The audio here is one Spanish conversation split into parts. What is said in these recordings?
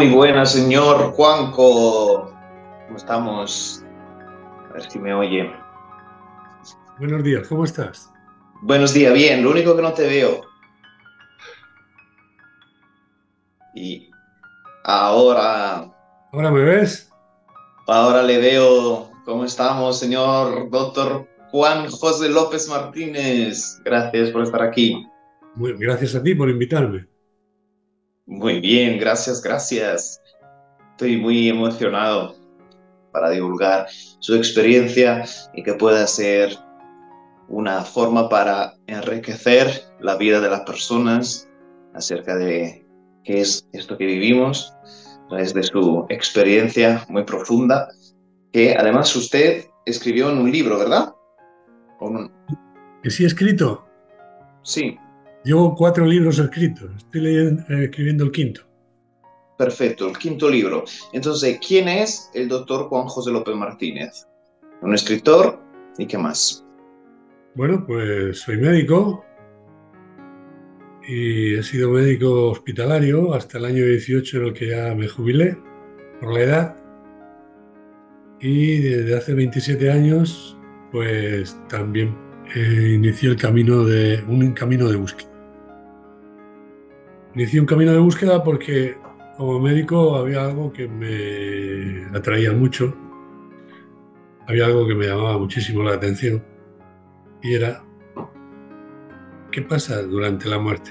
Muy buenas, señor Juanco. ¿Cómo estamos? A ver si me oye. Buenos días, ¿cómo estás? Buenos días, bien. Lo único que no te veo. Y ahora, ¿Ahora me ves? ahora le veo. ¿Cómo estamos, señor doctor Juan José López Martínez? Gracias por estar aquí. Gracias a ti por invitarme. Muy bien, gracias, gracias. Estoy muy emocionado para divulgar su experiencia y que pueda ser una forma para enriquecer la vida de las personas acerca de qué es esto que vivimos, a través de su experiencia muy profunda, que además usted escribió en un libro, ¿verdad? ¿Que sí he escrito? Sí, Llevo 4 libros escritos, escribiendo el quinto. perfecto, el quinto libro. Entonces, ¿quién es el doctor Juan José López Martínez? Un escritor y qué más. Bueno, pues soy médico y he sido médico hospitalario hasta el año 18 en el que ya me jubilé por la edad, y desde hace 27 años pues también inicié un camino de búsqueda. Inicié un camino de búsqueda porque como médico había algo que me atraía mucho, había algo que me llamaba muchísimo la atención, y era ¿qué pasa durante la muerte?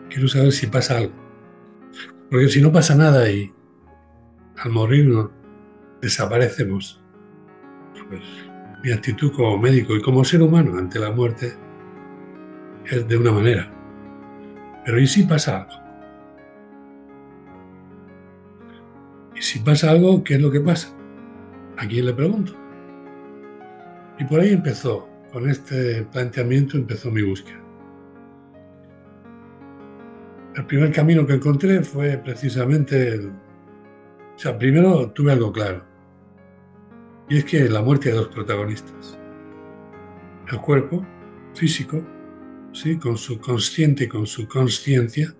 Quiero saber si pasa algo. Porque si no pasa nada y al morirnos desaparecemos, pues mi actitud como médico y como ser humano ante la muerte es de una manera. Pero ¿y si pasa algo? ¿Y si pasa algo, qué es lo que pasa? ¿A quién le pregunto? Y por ahí empezó, con este planteamiento empezó mi búsqueda. El primer camino que encontré fue precisamente o sea, primero tuve algo claro, y es que la muerte de dos protagonistas. El cuerpo físico, ¿sí? Con su consciente y con su consciencia,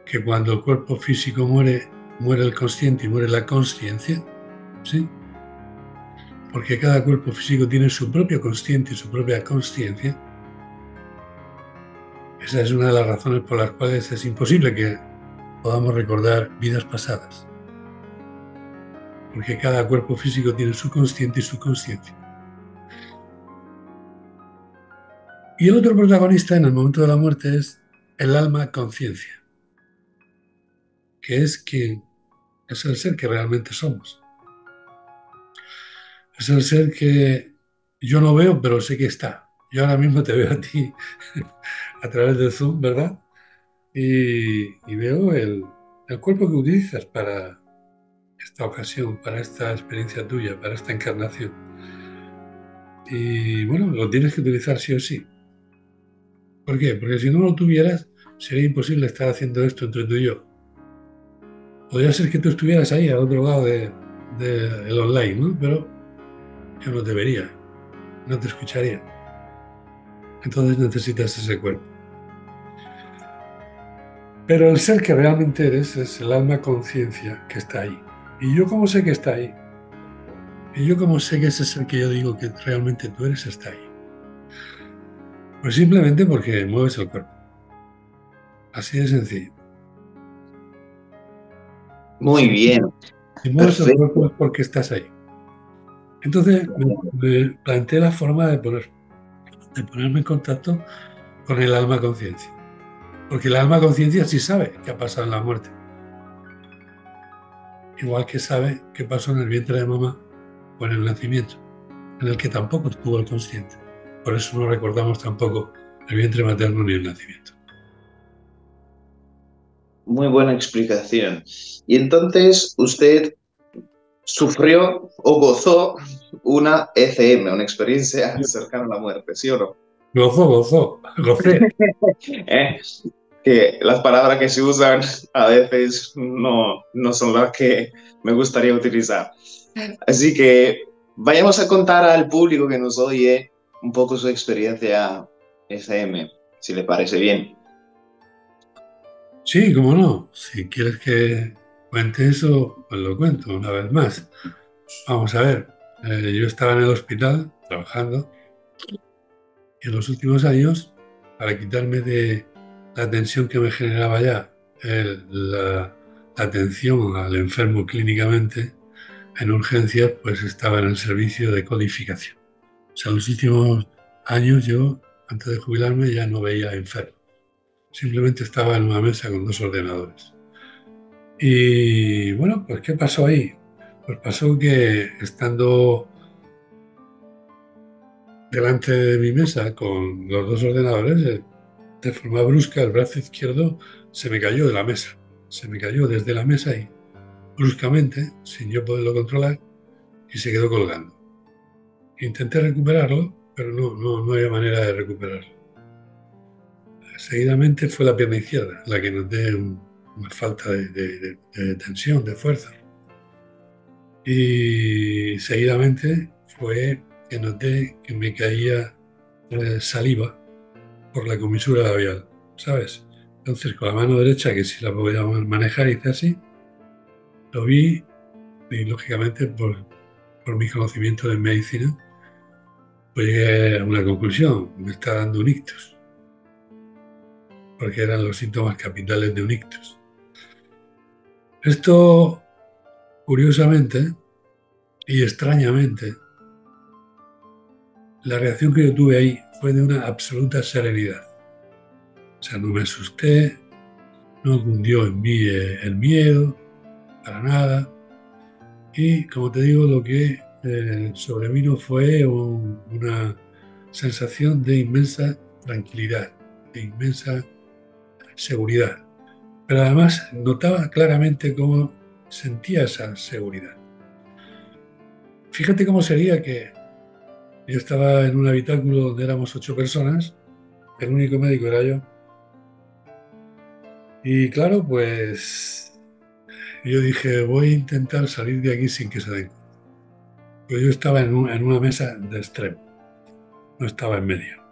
que cuando el cuerpo físico muere, muere el consciente y muere la consciencia, ¿sí? Porque cada cuerpo físico tiene su propio consciente y su propia consciencia. Esa es una de las razones por las cuales es imposible que podamos recordar vidas pasadas, porque cada cuerpo físico tiene su consciente y su consciencia. Y el otro protagonista en el momento de la muerte es el alma conciencia, que es quien es el ser que realmente somos. Es el ser que yo no veo, pero sé que está. Yo ahora mismo te veo a ti a través del Zoom, ¿verdad? Y veo el cuerpo que utilizas para esta ocasión, para esta experiencia tuya, para esta encarnación. Y bueno, lo tienes que utilizar sí o sí. ¿Por qué? Porque si no lo tuvieras, sería imposible estar haciendo esto entre tú y yo. Podría ser que tú estuvieras ahí, al otro lado el online, ¿no? Pero yo no te vería, no te escucharía. Entonces necesitas ese cuerpo. Pero el ser que realmente eres es el alma conciencia que está ahí. ¿Y yo cómo sé que está ahí? ¿Y yo cómo sé que ese ser que yo digo que realmente tú eres está ahí? Pues simplemente porque mueves el cuerpo. Así de sencillo. Muy Si, bien, si mueves el cuerpo es perfecto. porque estás ahí. Entonces me planteé la forma de ponerme en contacto con el alma conciencia. Porque el alma conciencia sí sabe qué ha pasado en la muerte. Igual que sabe qué pasó en el vientre de mamá o en el nacimiento, en el que tampoco estuvo el consciente. Por eso no recordamos tampoco el vientre materno ni el nacimiento. Muy buena explicación. Y entonces usted sufrió o gozó una ECM, una experiencia cercana a la muerte, ¿sí o no? Gocé. ¿Eh? Que las palabras que se usan a veces no son las que me gustaría utilizar. Así que vayamos a contar al público que nos oye un poco su experiencia ECM, si le parece bien. Sí, cómo no. Si quieres que cuente eso, pues lo cuento una vez más. Vamos a ver. Yo estaba en el hospital trabajando y en los últimos años, para quitarme de la tensión que me generaba ya la atención al enfermo clínicamente en urgencias, pues estaba en el servicio de codificación. O sea, en los últimos años yo, antes de jubilarme, ya no veía enfermos. Simplemente estaba en una mesa con dos ordenadores. Y bueno, pues ¿qué pasó ahí? Pues pasó que estando delante de mi mesa con los dos ordenadores, de forma brusca el brazo izquierdo se me cayó de la mesa. Se me cayó desde la mesa y bruscamente, sin yo poderlo controlar, y se quedó colgando. Intenté recuperarlo, pero no había manera de recuperarlo. Seguidamente fue la pierna izquierda la que noté una falta de tensión, de fuerza. Y seguidamente fue que noté que me caía saliva por la comisura labial, ¿sabes? Entonces con la mano derecha, que sí la podía manejar, hice así, lo vi y lógicamente por mi conocimiento de medicina, pues llegué a una conclusión, me está dando un ictus, porque eran los síntomas capitales de un ictus. Esto, curiosamente y extrañamente, la reacción que yo tuve ahí fue de una absoluta serenidad. O sea, no me asusté, no cundió en mí el miedo, para nada. Y como te digo, lo que sobrevino fue una sensación de inmensa tranquilidad, de inmensa seguridad. Pero además notaba claramente cómo sentía esa seguridad. Fíjate cómo sería que yo estaba en un habitáculo donde éramos 8 personas, el único médico era yo. Y claro, pues yo dije, voy a intentar salir de aquí sin que se den cuenta. Pero yo estaba en una mesa de extremo, no estaba en medio.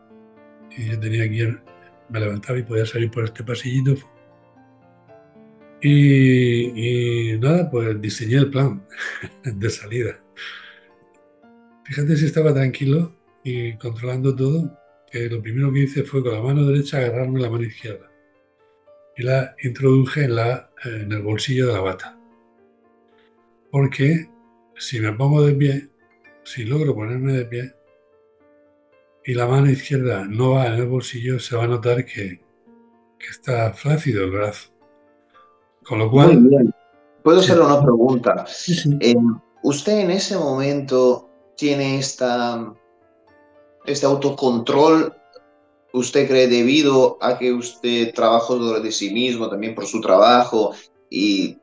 Y yo tenía que ir, me levantaba y podía salir por este pasillito. Y nada, pues diseñé el plan de salida. Fíjate si estaba tranquilo y controlando todo, que lo primero que hice fue con la mano derecha agarrarme la mano izquierda y la introduje en el bolsillo de la bata. Porque si me pongo de pie, si logro ponerme de pie y la mano izquierda no va en el bolsillo, se va a notar que está flácido el brazo. Con lo Muy cual, bien. Puedo sí, hacerle una pregunta. sí, sí. Eh, ¿Usted en ese momento tiene este autocontrol? ¿Usted cree debido a que usted trabajó de sí mismo, también por su trabajo y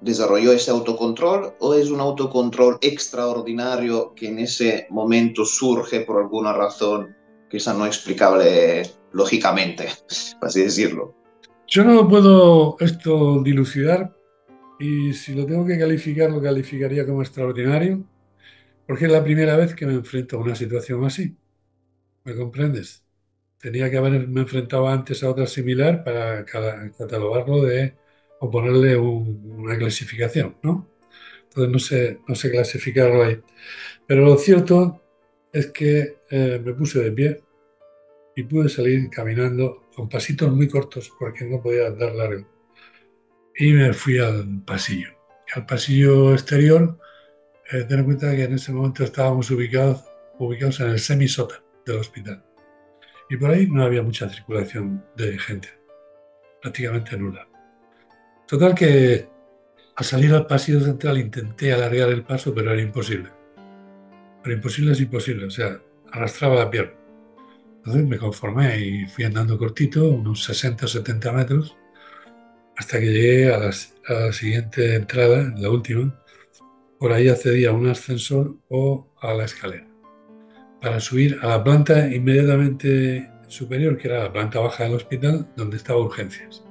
desarrolló ese autocontrol? ¿O es un autocontrol extraordinario que en ese momento surge por alguna razón quizá no explicable lógicamente, por así decirlo? Yo no lo puedo esto dilucidar y si lo tengo que calificar, lo calificaría como extraordinario, porque es la primera vez que me enfrento a una situación así. ¿Me comprendes? Tenía que haberme enfrentado antes a otra similar para catalogarlo o ponerle una clasificación, ¿no? Entonces no sé clasificarlo ahí. Pero lo cierto es que me puse de pie y pude salir caminando con pasitos muy cortos porque no podía andar largo. Y me fui al pasillo. Al pasillo exterior, ten en cuenta que en ese momento estábamos ubicados en el semisótano del hospital. Y por ahí no había mucha circulación de gente, prácticamente nula. Total que al salir al pasillo central intenté alargar el paso, pero era imposible. Pero imposible es imposible, o sea, arrastraba la pierna. Entonces me conformé y fui andando cortito, unos 60 o 70 metros, hasta que llegué a la siguiente entrada, la última. Por ahí accedía a un ascensor o a la escalera para subir a la planta inmediatamente superior, que era la planta baja del hospital, donde estaba urgencias.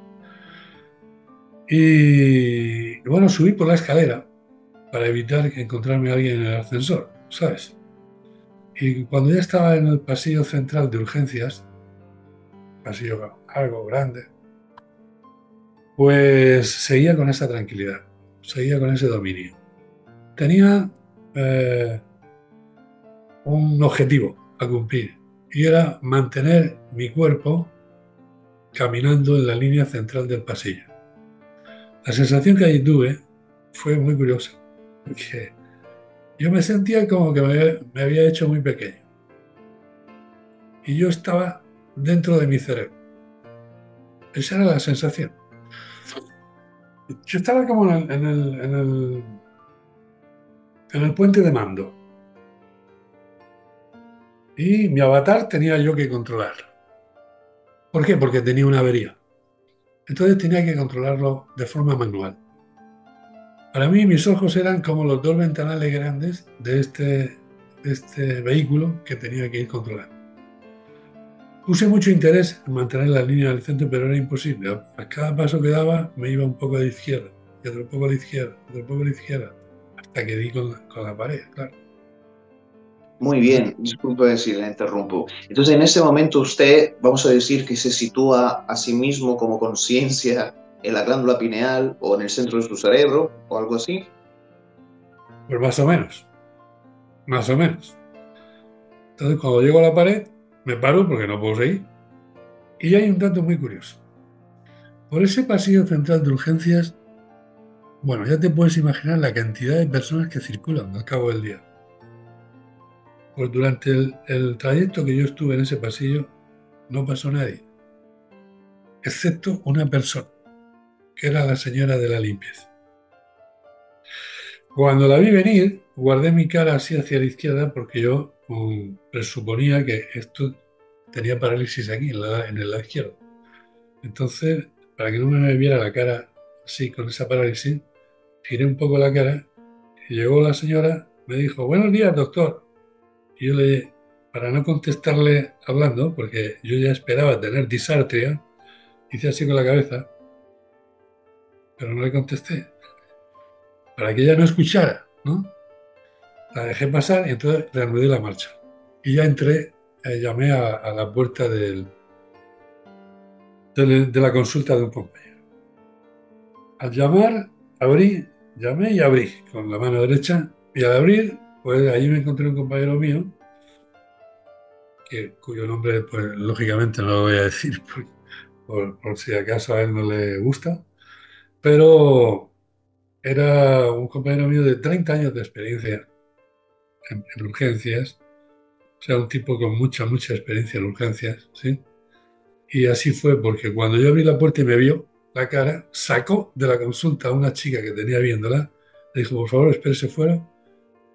Y bueno, subí por la escalera para evitar encontrarme a alguien en el ascensor, ¿sabes? Y cuando ya estaba en el pasillo central de urgencias, pasillo algo grande, Pues seguía con esa tranquilidad, seguía con ese dominio. Tenía eh, un objetivo a cumplir y era mantener mi cuerpo caminando en la línea central del pasillo. La sensación que allí tuve fue muy curiosa, porque yo me sentía como que me había hecho muy pequeño y yo estaba dentro de mi cerebro. Esa era la sensación. Yo estaba como en el puente de mando y mi avatar tenía yo que controlarlo. ¿Por qué? Porque tenía una avería. Entonces tenía que controlarlo de forma manual. Para mí mis ojos eran como los dos ventanales grandes de este vehículo que tenía que ir controlando. Puse mucho interés en mantener la línea del centro, pero era imposible. A cada paso que daba me iba un poco a la izquierda, y otro poco a la izquierda, otro poco a la izquierda, hasta que di con la pared, claro. Muy bien, disculpe si le interrumpo. Entonces, en ese momento usted, vamos a decir que se sitúa a sí mismo como conciencia en la glándula pineal o en el centro de su cerebro o algo así. Pues más o menos, más o menos. Entonces cuando llego a la pared, me paro porque no puedo seguir. Y hay un dato muy curioso. Por ese pasillo central de urgencias, bueno, ya te puedes imaginar la cantidad de personas que circulan al cabo del día. Pues durante el trayecto que yo estuve en ese pasillo, no pasó nadie, excepto una persona, que era la señora de la limpieza. Cuando la vi venir, guardé mi cara así hacia la izquierda porque yo presuponía que esto tenía parálisis aquí, en el lado izquierdo. Entonces, para que no me viera la cara así, con esa parálisis, giré un poco la cara y llegó la señora, me dijo, buenos días, doctor. Y yo le, para no contestarle hablando, porque yo ya esperaba tener disartria, hice así con la cabeza, pero no le contesté, para que ella no escuchara, ¿no? La dejé pasar y entonces reanudé la marcha. Y ya entré, llamé a la puerta de la consulta de un compañero. Al llamar, abrí, llamé y abrí con la mano derecha. Y al abrir, pues allí me encontré un compañero mío, cuyo nombre, pues lógicamente no lo voy a decir por si acaso a él no le gusta, pero era un compañero mío de 30 años de experiencia en urgencias, o sea, un tipo con mucha, mucha experiencia en urgencias, ¿sí? Y así fue, porque cuando yo abrí la puerta y me vio la cara, sacó de la consulta a una chica que tenía viéndola, le dijo, por favor, espérese fuera,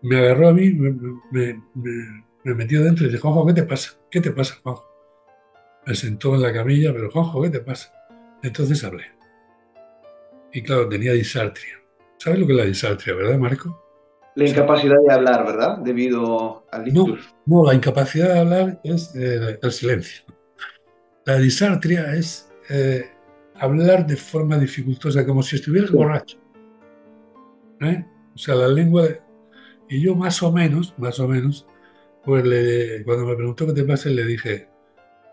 me agarró a mí, me metió dentro y dijo, Juanjo, ¿qué te pasa? ¿Qué te pasa, Juanjo? Me sentó en la camilla, pero Juanjo, ¿qué te pasa? Entonces hablé. Y claro, tenía disartria. ¿Sabes lo que es la disartria, verdad, Marco? La O sea, incapacidad de hablar, ¿verdad? Debido al no, ictus. no, la incapacidad de hablar es el silencio. La disartria es hablar de forma dificultosa, como si estuvieras Sí. borracho, ¿eh? O sea, la lengua... Y yo más o menos, pues cuando me preguntó qué te pasa, le dije,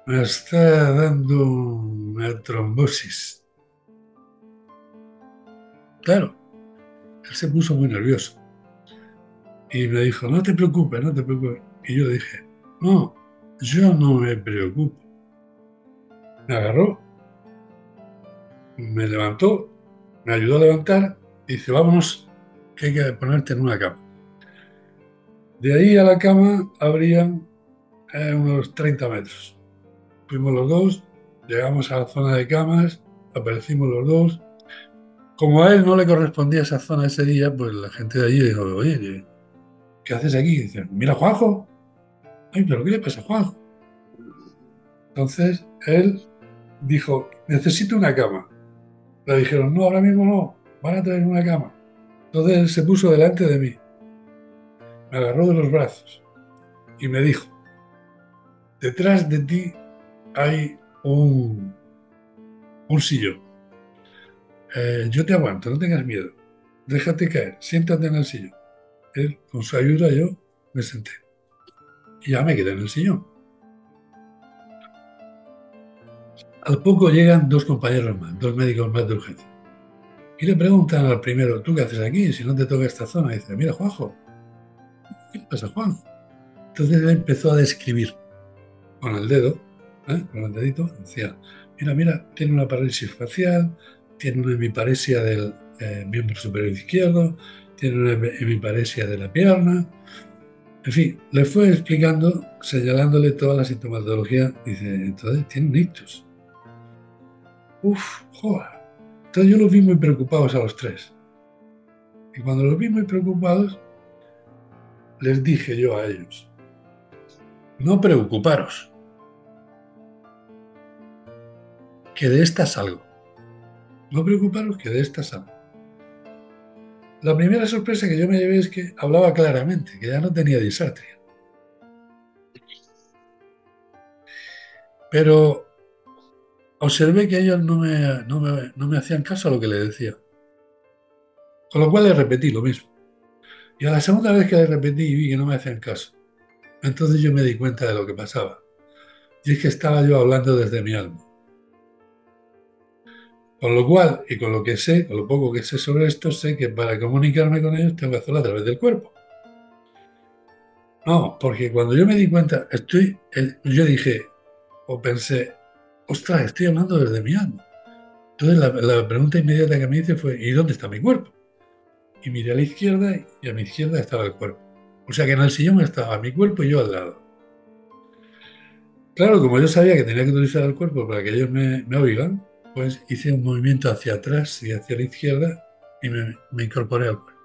me está dando una trombosis. Claro, él se puso muy nervioso y me dijo, no te preocupes, no te preocupes. Y yo dije, no, yo no me preocupo. Me agarró, me levantó, me ayudó a levantar y dice, vámonos, que hay que ponerte en una cama. De ahí a la cama habrían unos 30 metros. Fuimos los dos, llegamos a la zona de camas, aparecimos los dos. Como a él no le correspondía esa zona ese día, pues la gente de allí dijo, oye, ¿qué haces aquí? Y dice, mira, Juanjo. Ay, pero ¿qué le pasa a Juanjo? Entonces él dijo, necesito una cama. Le dijeron, no, ahora mismo no, van a traer una cama. Entonces él se puso delante de mí, me agarró de los brazos y me dijo, detrás de ti hay un sillón. Yo te aguanto, no tengas miedo. Déjate caer, siéntate en el sillón. Él, con su ayuda, yo me senté. Y ya me quedé en el sillón. Al poco llegan dos compañeros más, dos médicos más de urgencia. Y le preguntan al primero, ¿tú qué haces aquí? Si no te toca esta zona. Y dice, mira, Juanjo, ¿qué le pasa, Juan? Entonces él empezó a describir con el dedo, con el dedito, decía, mira, mira, tiene una parálisis facial, tiene una hemiparesia del miembro superior izquierdo, tiene una hemiparesia de la pierna. En fin, le fue explicando, señalándole toda la sintomatología. Dice, entonces tiene un ictus. Uf, joder. Entonces yo los vi muy preocupados a los tres. Y cuando los vi muy preocupados, les dije yo a ellos, no preocuparos, que de esta salgo. No preocuparos, que de esta salgo. La primera sorpresa que yo me llevé es que hablaba claramente, que ya no tenía disartria. Pero observé que ellos no me hacían caso a lo que les decía. Con lo cual les repetí lo mismo. Y a la segunda vez que les repetí y vi que no me hacían caso, entonces yo me di cuenta de lo que pasaba. Y es que estaba yo hablando desde mi alma. Con lo cual, y con lo que sé, con lo poco que sé sobre esto, sé que para comunicarme con ellos tengo que hacerlo a través del cuerpo. No, porque cuando yo me di cuenta, yo dije, o pensé, ostras, estoy hablando desde mi alma. Entonces la pregunta inmediata que me hice fue, ¿y dónde está mi cuerpo? Y miré a la izquierda y a mi izquierda estaba el cuerpo. O sea que en el sillón estaba mi cuerpo y yo al lado. Claro, como yo sabía que tenía que utilizar el cuerpo para que ellos me oigan, pues hice un movimiento hacia atrás y hacia la izquierda y me incorporé al cuerpo.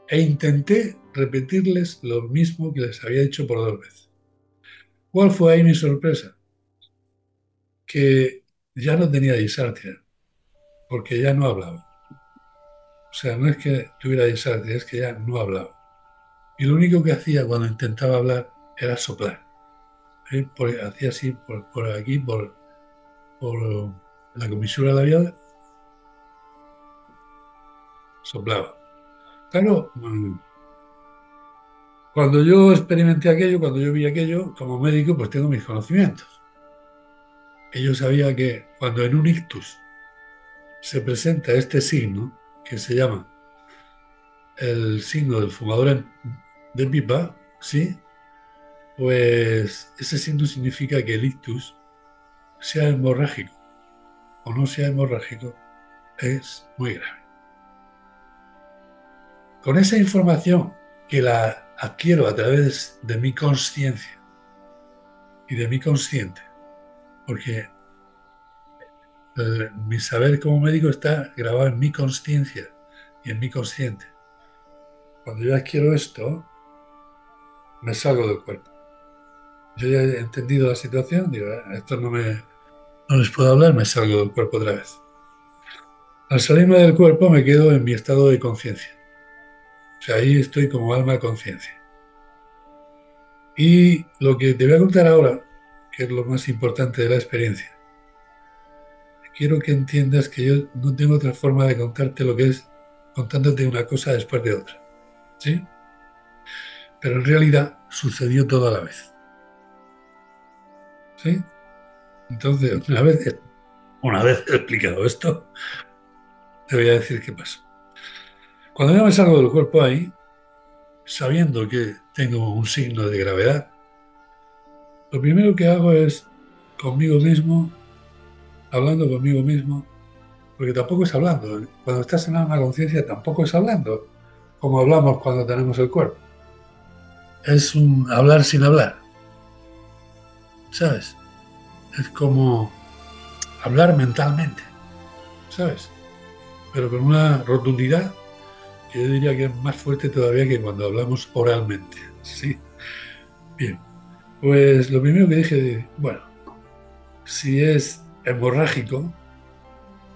E intenté repetirles lo mismo que les había dicho por dos veces. ¿Cuál fue ahí mi sorpresa? Que ya no tenía disartria, porque ya no hablaba. O sea, no es que tuviera disartria, es que ya no hablaba. Y lo único que hacía cuando intentaba hablar era soplar. Hacía así por aquí, por la comisura labial, soplaba. Claro, cuando yo experimenté aquello, cuando yo vi aquello, como médico, pues tengo mis conocimientos. Y yo sabía que cuando en un ictus se presenta este signo, que se llama el signo del fumador de pipa, ¿sí? Pues ese signo significa que el ictus, sea hemorrágico o no sea hemorrágico, es muy grave. Con esa información que la adquiero a través de mi conciencia y de mi consciente, porque mi saber como médico está grabado en mi conciencia y en mi consciente. Cuando yo adquiero esto, me salgo del cuerpo. Yo ya he entendido la situación, digo, esto no les puedo hablar, me salgo del cuerpo otra vez. Al salirme del cuerpo me quedo en mi estado de conciencia. O sea, ahí estoy como alma conciencia. Y lo que te voy a contar ahora, que es lo más importante de la experiencia, quiero que entiendas que yo no tengo otra forma de contarte lo que es contándote una cosa después de otra. ¿Sí? Pero en realidad sucedió todo a la vez. ¿Sí? Entonces, una vez explicado esto, te voy a decir qué pasó. Cuando yo me salgo del cuerpo ahí, sabiendo que tengo un signo de gravedad, lo primero que hago es conmigo mismo, hablando conmigo mismo, porque tampoco es hablando. Cuando estás en una conciencia tampoco es hablando, como hablamos cuando tenemos el cuerpo. Es un hablar sin hablar, ¿sabes? Es como hablar mentalmente, ¿sabes? Pero con una rotundidad que yo diría que es más fuerte todavía que cuando hablamos oralmente. Sí, bien. Pues lo primero que dije, bueno, si es hemorrágico,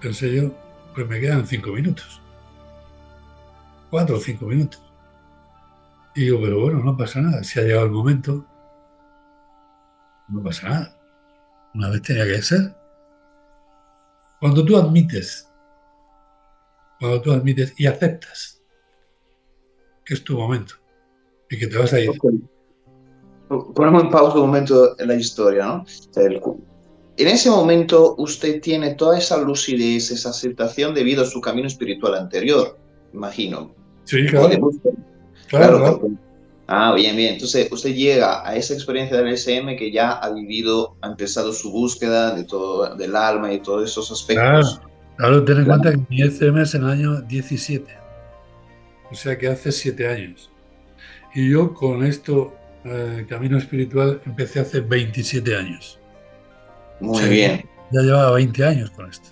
pensé yo, pues me quedan 5 minutos, 4 o 5 minutos. Y digo, pero bueno, no pasa nada, si ha llegado el momento, no pasa nada. Una vez tenía que ser. Cuando tú admites, cuando tú admites y aceptas que es tu momento y que te vas a ir. Ok. Ponemos en pausa un momento en la historia, ¿no? En ese momento usted tiene toda esa lucidez, esa aceptación debido a su camino espiritual anterior, imagino. Sí, O de claro, búsqueda. claro, Claro, claro. porque... Ah, bien, bien. Entonces usted llega a esa experiencia del SM que ya ha vivido, ha empezado su búsqueda de todo, del alma y todos esos Claro, aspectos. claro, ten en Claro. cuenta que mi ECM es en el año 17, o sea que hace 7 años. Y yo con esto, camino espiritual, empecé hace 27 años. O Muy sea que bien, ya llevaba 20 años con esto.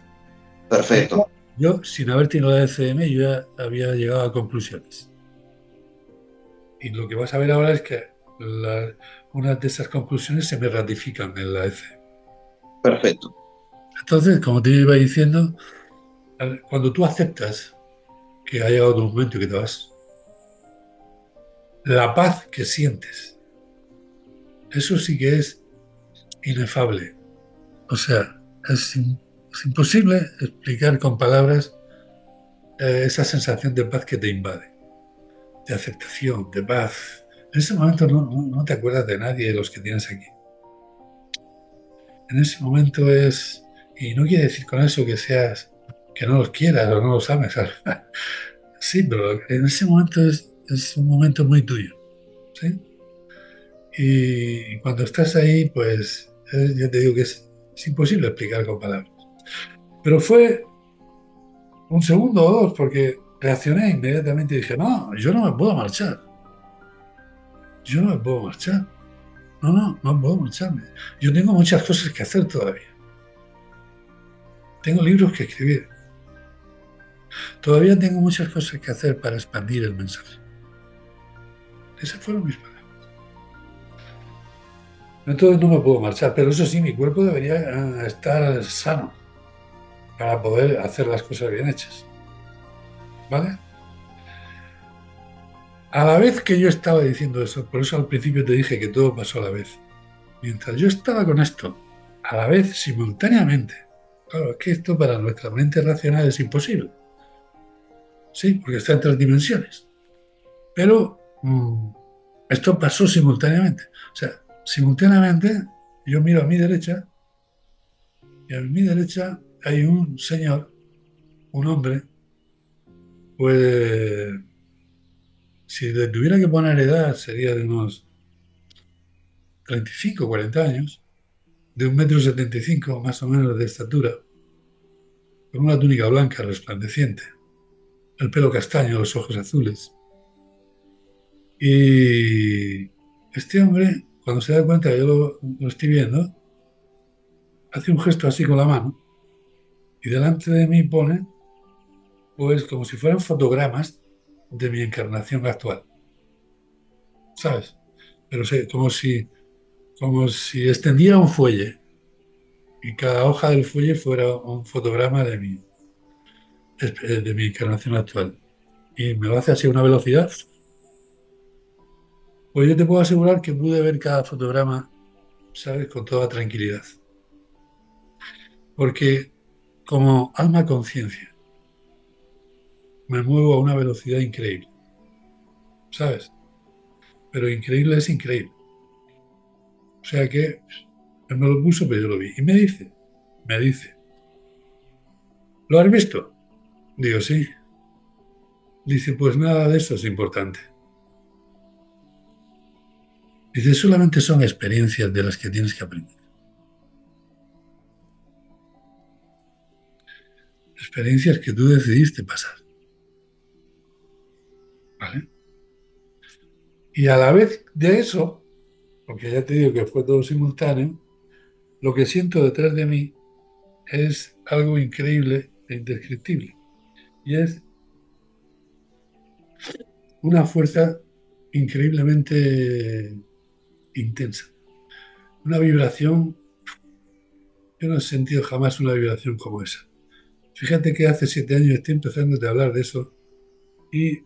Y perfecto. yo, sin haber tenido la ECM, yo ya había llegado a conclusiones. Y lo que vas a ver ahora es que una de esas conclusiones se me ratifican en la ECM. Perfecto. Entonces, como te iba diciendo, cuando tú aceptas que ha llegado tu momento y que te vas, la paz que sientes, eso sí que es inefable. O sea, es imposible explicar con palabras esa sensación de paz que te invade, de aceptación, de paz. En ese momento no te acuerdas de nadie de los que tienes aquí. En ese momento es, y no quiere decir con eso que seas, que no los quieras o no los ames. Sí, pero en ese momento es un momento muy tuyo. ¿Sí? Y cuando estás ahí, pues yo te digo que es imposible explicar con palabras. Pero fue un segundo o dos, porque reaccioné inmediatamente y dije, no, yo no me puedo marchar. Yo no me puedo marchar. No puedo marcharme. Yo tengo muchas cosas que hacer todavía. Tengo libros que escribir. Todavía tengo muchas cosas que hacer para expandir el mensaje. Esas fueron mis palabras. Entonces no me puedo marchar, pero eso sí, mi cuerpo debería estar sano para poder hacer las cosas bien hechas. ¿Vale? A la vez que yo estaba diciendo eso, por eso al principio te dije que todo pasó a la vez. Mientras yo estaba con esto, a la vez, simultáneamente, claro, es que esto para nuestra mente racional es imposible, sí, porque está en 3 dimensiones. Pero esto pasó simultáneamente. O sea, simultáneamente yo miro a mi derecha y a mi derecha hay un señor, un hombre, pues si le tuviera que poner edad sería de unos 35, 40 años, de 1,75 m más o menos de estatura, con una túnica blanca resplandeciente, el pelo castaño, los ojos azules. Y este hombre, cuando se da cuenta que yo lo estoy viendo, hace un gesto así con la mano y delante de mí pone, pues como si fueran fotogramas de mi encarnación actual, ¿sabes? Pero sé, como si extendiera un fuelle y cada hoja del fuelle fuera un fotograma de mi encarnación actual. Y me lo hace así a una velocidad. Pues yo te puedo asegurar que pude ver cada fotograma, ¿sabes? Con toda tranquilidad. Porque como alma conciencia me muevo a una velocidad increíble, ¿sabes? Pero increíble es increíble. O sea que él me lo puso, pero yo lo vi. Y me dice, ¿lo has visto? Digo, sí. Dice, pues nada de eso es importante. Dice, solamente son experiencias de las que tienes que aprender. Experiencias que tú decidiste pasar, ¿vale? Y a la vez de eso, porque ya te digo que fue todo simultáneo, lo que siento detrás de mí es algo increíble e indescriptible. Y es una fuerza increíblemente intensa. Una vibración, yo no he sentido jamás una vibración como esa. Fíjate que hace 7 años estoy empezando a hablar de eso y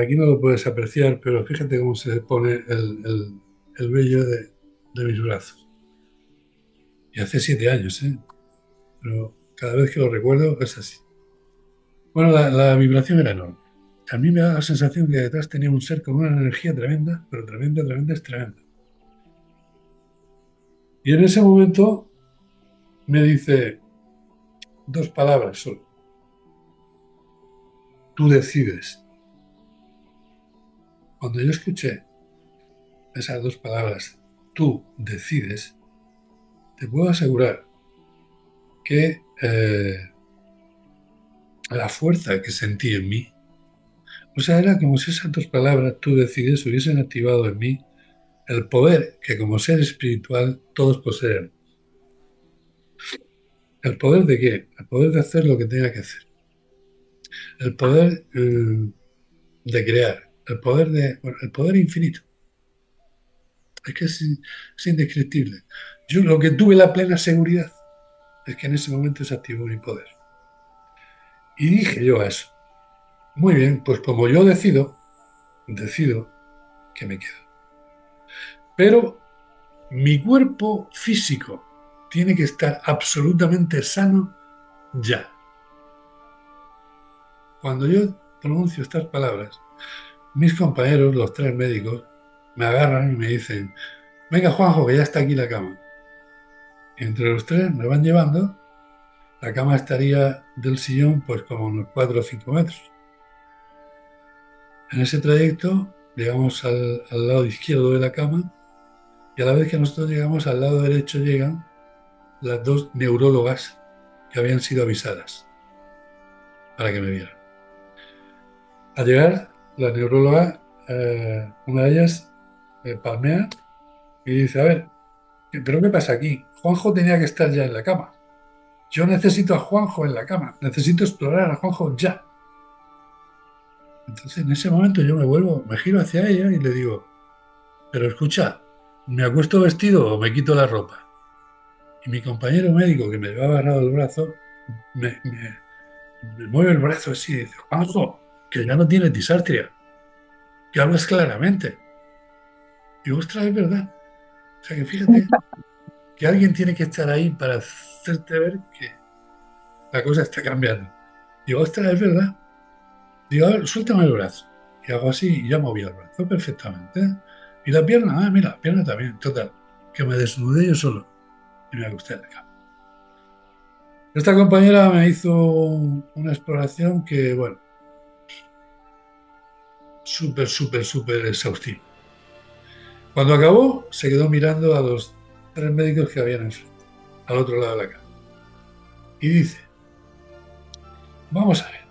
aquí no lo puedes apreciar, pero fíjate cómo se pone el vello de mis brazos. Y hace 7 años, ¿eh? Pero cada vez que lo recuerdo es así. Bueno, la vibración era enorme. A mí me da la sensación que detrás tenía un ser con una energía tremenda, pero tremenda, tremenda, es tremenda. Y en ese momento me dice dos palabras solo. Tú decides. Cuando yo escuché esas dos palabras, tú decides, te puedo asegurar que la fuerza que sentí en mí, o sea, era como si esas dos palabras, tú decides, hubiesen activado en mí el poder que como ser espiritual todos poseemos. ¿El poder de qué? El poder de hacer lo que tenga que hacer. El poder de crear. Bueno, el poder infinito. Es que es indescriptible. Yo lo que tuve la plena seguridad es que en ese momento se activó mi poder. Y dije yo a eso, muy bien, pues como yo decido que me quedo. Pero mi cuerpo físico tiene que estar absolutamente sano ya. Cuando yo pronuncio estas palabras, mis compañeros, los tres médicos, me agarran y me dicen, venga Juanjo, que ya está aquí la cama. Y entre los tres me van llevando, la cama estaría del sillón pues como unos 4 o 5 metros. En ese trayecto llegamos al lado izquierdo de la cama y a la vez que nosotros llegamos al lado derecho llegan las dos neurólogas que habían sido avisadas para que me vieran. Al llegar, la neuróloga, una de ellas, palmea y dice, a ver, ¿pero qué pasa aquí? Juanjo tenía que estar ya en la cama. Yo necesito a Juanjo en la cama. Necesito explorar a Juanjo ya. Entonces, en ese momento yo me giro hacia ella y le digo, pero escucha, ¿me acuesto vestido o me quito la ropa? Y mi compañero médico que me llevaba agarrado el brazo, me mueve el brazo así y dice, Juanjo, que ya no tienes disartria, que hablas claramente. Y digo, ostras, es verdad. O sea que fíjate que alguien tiene que estar ahí para hacerte ver que la cosa está cambiando. Digo, ostras, es verdad. Digo, a ver, suéltame el brazo. Y hago así y ya movía el brazo perfectamente. Y la pierna, mira, la pierna también, total. Que me desnudé yo solo y me acosté en la cama. Esta compañera me hizo una exploración que, bueno, súper, súper, súper exhaustiva. Cuando acabó, se quedó mirando a los tres médicos que habían enfrente, al otro lado de la cama. Y dice, vamos a ver.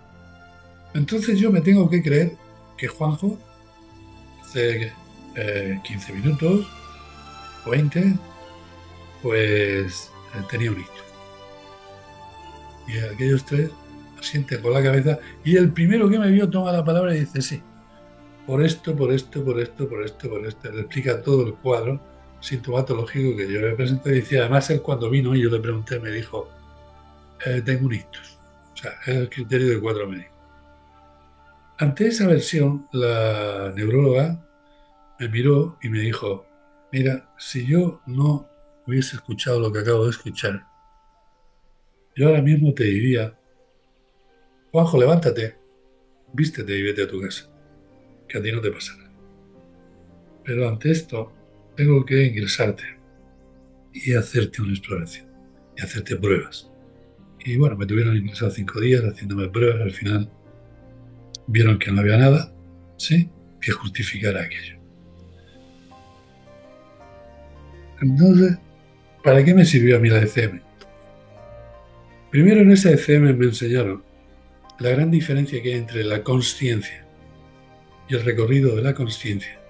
Entonces yo me tengo que creer que Juanjo hace 15 minutos o 20, pues tenía un ictus. Y aquellos tres asienten con la cabeza y el primero que me vio toma la palabra y dice, sí, por esto, por esto, por esto, por esto, por esto. Le explica todo el cuadro sintomatológico que yo le presenté. Y decía, además él cuando vino y yo le pregunté, me dijo, tengo un ictus. O sea, es el criterio de 4 médicos. Ante esa versión, la neuróloga me miró y me dijo, mira, si yo no hubiese escuchado lo que acabo de escuchar, yo ahora mismo te diría, Juanjo, levántate, vístete y vete a tu casa, que a ti no te pasa nada. Pero ante esto, tengo que ingresarte y hacerte una exploración y hacerte pruebas. Y bueno, me tuvieron ingresado 5 días haciéndome pruebas. Al final vieron que no había nada, ¿sí?, que justificara aquello. Entonces, ¿para qué me sirvió a mí la ECM? Primero, en esa ECM me enseñaron la gran diferencia que hay entre la consciencia y el recorrido de la consciencia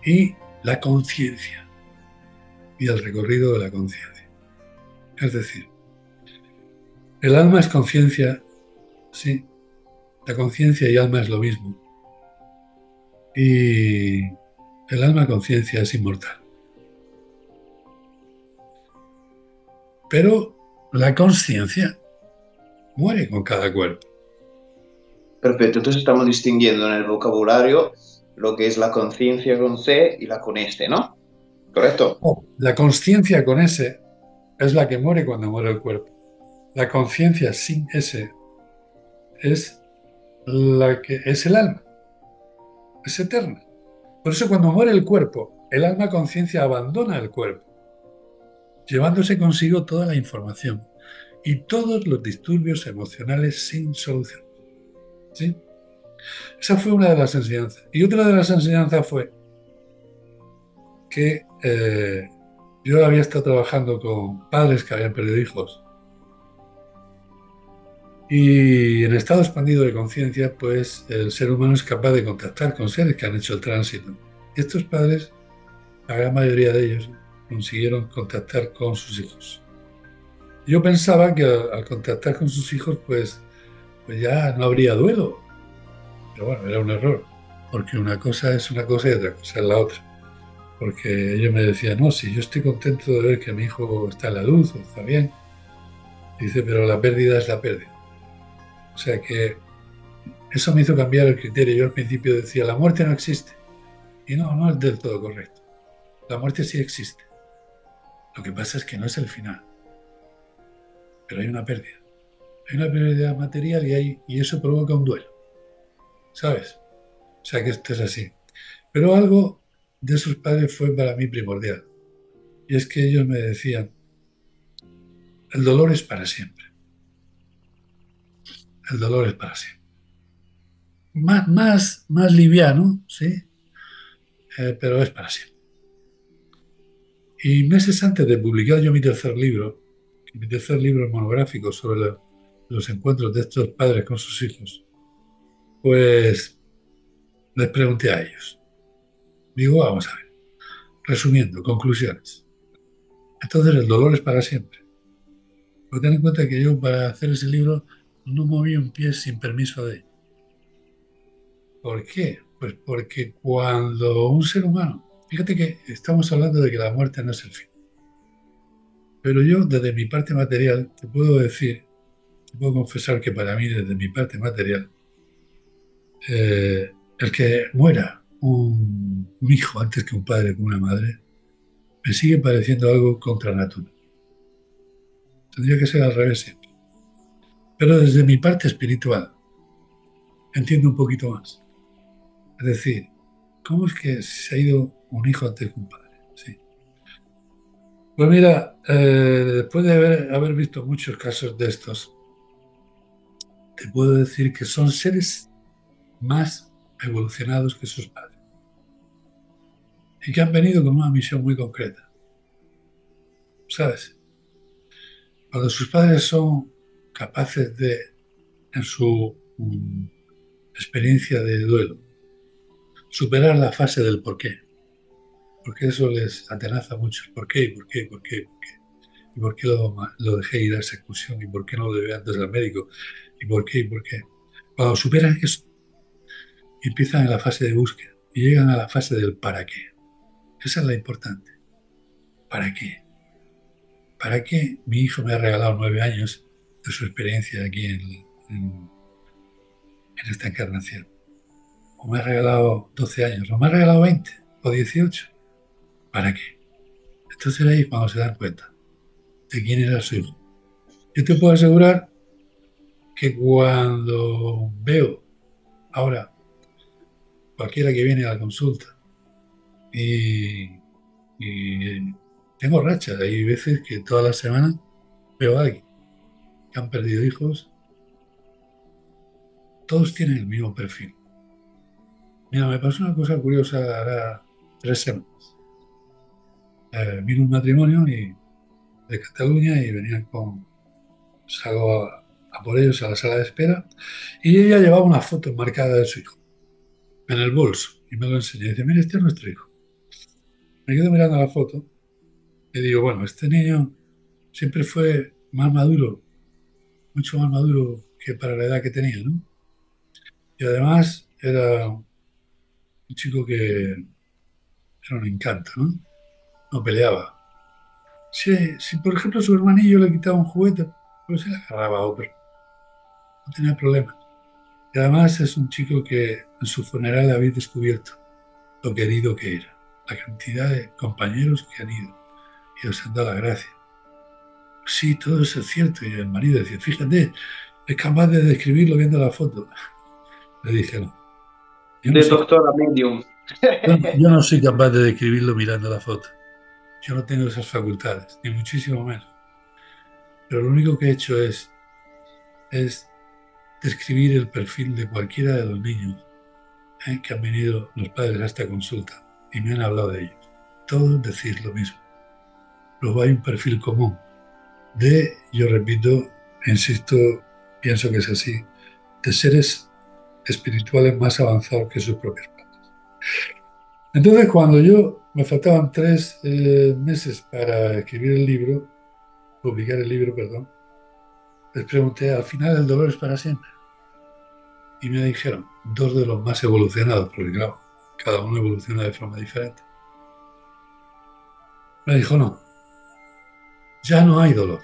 y la conciencia y el recorrido de la conciencia. Es decir, el alma es conciencia, sí, la conciencia y alma es lo mismo. Y el alma conciencia es inmortal. Pero la conciencia muere con cada cuerpo. Perfecto, entonces estamos distinguiendo en el vocabulario lo que es la conciencia con C y la con este, ¿no? ¿Correcto? La conciencia con S es la que muere cuando muere el cuerpo. La conciencia sin S es la que es el alma, es eterna. Por eso cuando muere el cuerpo, el alma conciencia abandona el cuerpo. llevándose consigo toda la información y todos los disturbios emocionales sin solución. ¿Sí? Esa fue una de las enseñanzas. Y otra de las enseñanzas fue que yo había estado trabajando con padres que habían perdido hijos. Y en estado expandido de conciencia, pues el ser humano es capaz de contactar con seres que han hecho el tránsito. Y estos padres, la gran mayoría de ellos, consiguieron contactar con sus hijos. Yo pensaba que al contactar con sus hijos, pues ya no habría duelo. Pero bueno, era un error, porque una cosa es una cosa y otra cosa es la otra. Porque ellos me decían, no, si yo estoy contento de ver que mi hijo está en la luz o está bien. Dice, pero la pérdida es la pérdida. O sea que eso me hizo cambiar el criterio. Yo al principio decía, la muerte no existe. Y no, no es del todo correcto. La muerte sí existe. Lo que pasa es que no es el final. Pero hay una pérdida. Hay una pérdida material y eso provoca un duelo. ¿Sabes? O sea que esto es así. Pero algo de esos padres fue para mí primordial. Y es que ellos me decían, el dolor es para siempre. El dolor es para siempre. Más liviano, ¿sí? Pero es para siempre. Y meses antes de publicar yo mi tercer libro monográfico sobre los encuentros de estos padres con sus hijos, pues les pregunté a ellos. Digo, vamos a ver, resumiendo, conclusiones. Entonces el dolor es para siempre. Pero ten en cuenta que yo para hacer ese libro no moví un pie sin permiso de ellos. ¿Por qué? Pues porque cuando un ser humano, fíjate que estamos hablando de que la muerte no es el fin, pero yo desde mi parte material te puedo decir, te puedo confesar que para mí desde mi parte material, el que muera un hijo antes que un padre, que una madre, me sigue pareciendo algo contra natura. Tendría que ser al revés siempre. Pero desde mi parte espiritual entiendo un poquito más. Es decir, ¿cómo es que se ha ido un hijo antes que un padre? Sí. Pues mira, después de haber visto muchos casos de estos, te puedo decir que son seres más evolucionados que sus padres y que han venido con una misión muy concreta, ¿sabes? Cuando sus padres son capaces de, en su experiencia de duelo, superar la fase del por qué, porque eso les atenaza mucho, el por qué, por qué, por qué, por qué, y por qué lo dejé ir a esa excursión, y por qué no lo llevé antes al médico, y por qué, y por qué. Cuando superan eso, empiezan en la fase de búsqueda y llegan a la fase del para qué. Esa es la importante. ¿Para qué? ¿Para qué mi hijo me ha regalado 9 años de su experiencia aquí en esta encarnación? ¿O me ha regalado 12 años? ¿O me ha regalado 20? ¿O 18? ¿Para qué? Entonces ahí es cuando se dan cuenta de quién era su hijo. Yo te puedo asegurar que cuando veo ahora cualquiera que viene a la consulta y, y tengo rachas, hay veces que todas las semanas veo a alguien que han perdido hijos, todos tienen el mismo perfil. Mira, me pasó una cosa curiosa ahora 3 semanas. Vino un matrimonio de Cataluña y venían con... Salgo a por ellos a la sala de espera y ella llevaba una foto enmarcada de su hijo en el bolso y me lo enseñó y dice, mira, este es nuestro hijo. Me quedo mirando la foto y digo, bueno, este niño siempre fue más maduro, mucho más maduro que para la edad que tenía, ¿no? Y además era un chico que era un encanto, ¿no? No peleaba. Si por ejemplo su hermanillo le quitaba un juguete, pues se le agarraba a otro, no tenía problema. Y además es un chico que en su funeral habéis descubierto lo querido que era, la cantidad de compañeros que han ido y os han dado la gracia. Sí, todo eso es cierto. Y el marido decía, fíjate, es capaz de describirlo viendo la foto. Le dije, no, yo no De soy, doctora medium. yo no soy capaz de describirlo mirando la foto. Yo no tengo esas facultades, ni muchísimo menos. Pero lo único que he hecho es describir el perfil de cualquiera de los niños que han venido los padres a esta consulta y me han hablado de ellos. Todos decís lo mismo. Luego hay un perfil común de, yo repito, insisto, pienso que es así, de seres espirituales más avanzados que sus propios padres. Entonces, cuando me faltaban 3 meses para escribir el libro, publicar el libro, perdón, les pregunté, al final el dolor es para siempre. Y me dijeron, 2 de los más evolucionados, porque claro, cada uno evoluciona de forma diferente. Me dijo, no, ya no hay dolor.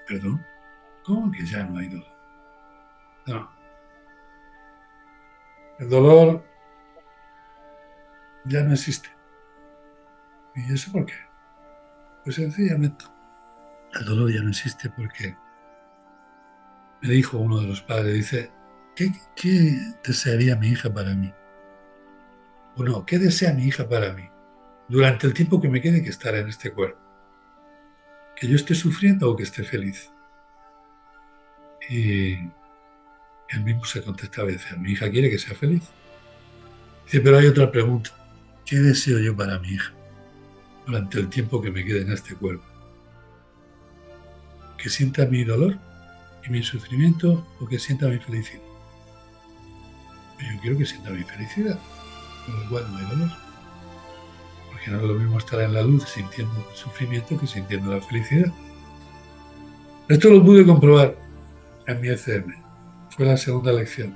Perdón, ¿cómo que ya no hay dolor? No, el dolor ya no existe. ¿Y eso por qué? Pues sencillamente, el dolor ya no existe porque me dijo uno de los padres, dice, ¿qué desearía mi hija para mí? O no, ¿qué desea mi hija para mí? Durante el tiempo que me quede que estar en este cuerpo. ¿Que yo esté sufriendo o que esté feliz? Y él mismo se contestaba y decía, mi hija quiere que sea feliz. Dice, pero hay otra pregunta. ¿Qué deseo yo para mi hija durante el tiempo que me quede en este cuerpo? ¿Que sienta mi dolor y mi sufrimiento o que sienta mi felicidad? Yo quiero que sienta mi felicidad, con lo cual no hay dolor. Porque no es lo mismo estar en la luz sintiendo el sufrimiento que sintiendo la felicidad. Esto lo pude comprobar en mi ECM. Fue la segunda lección.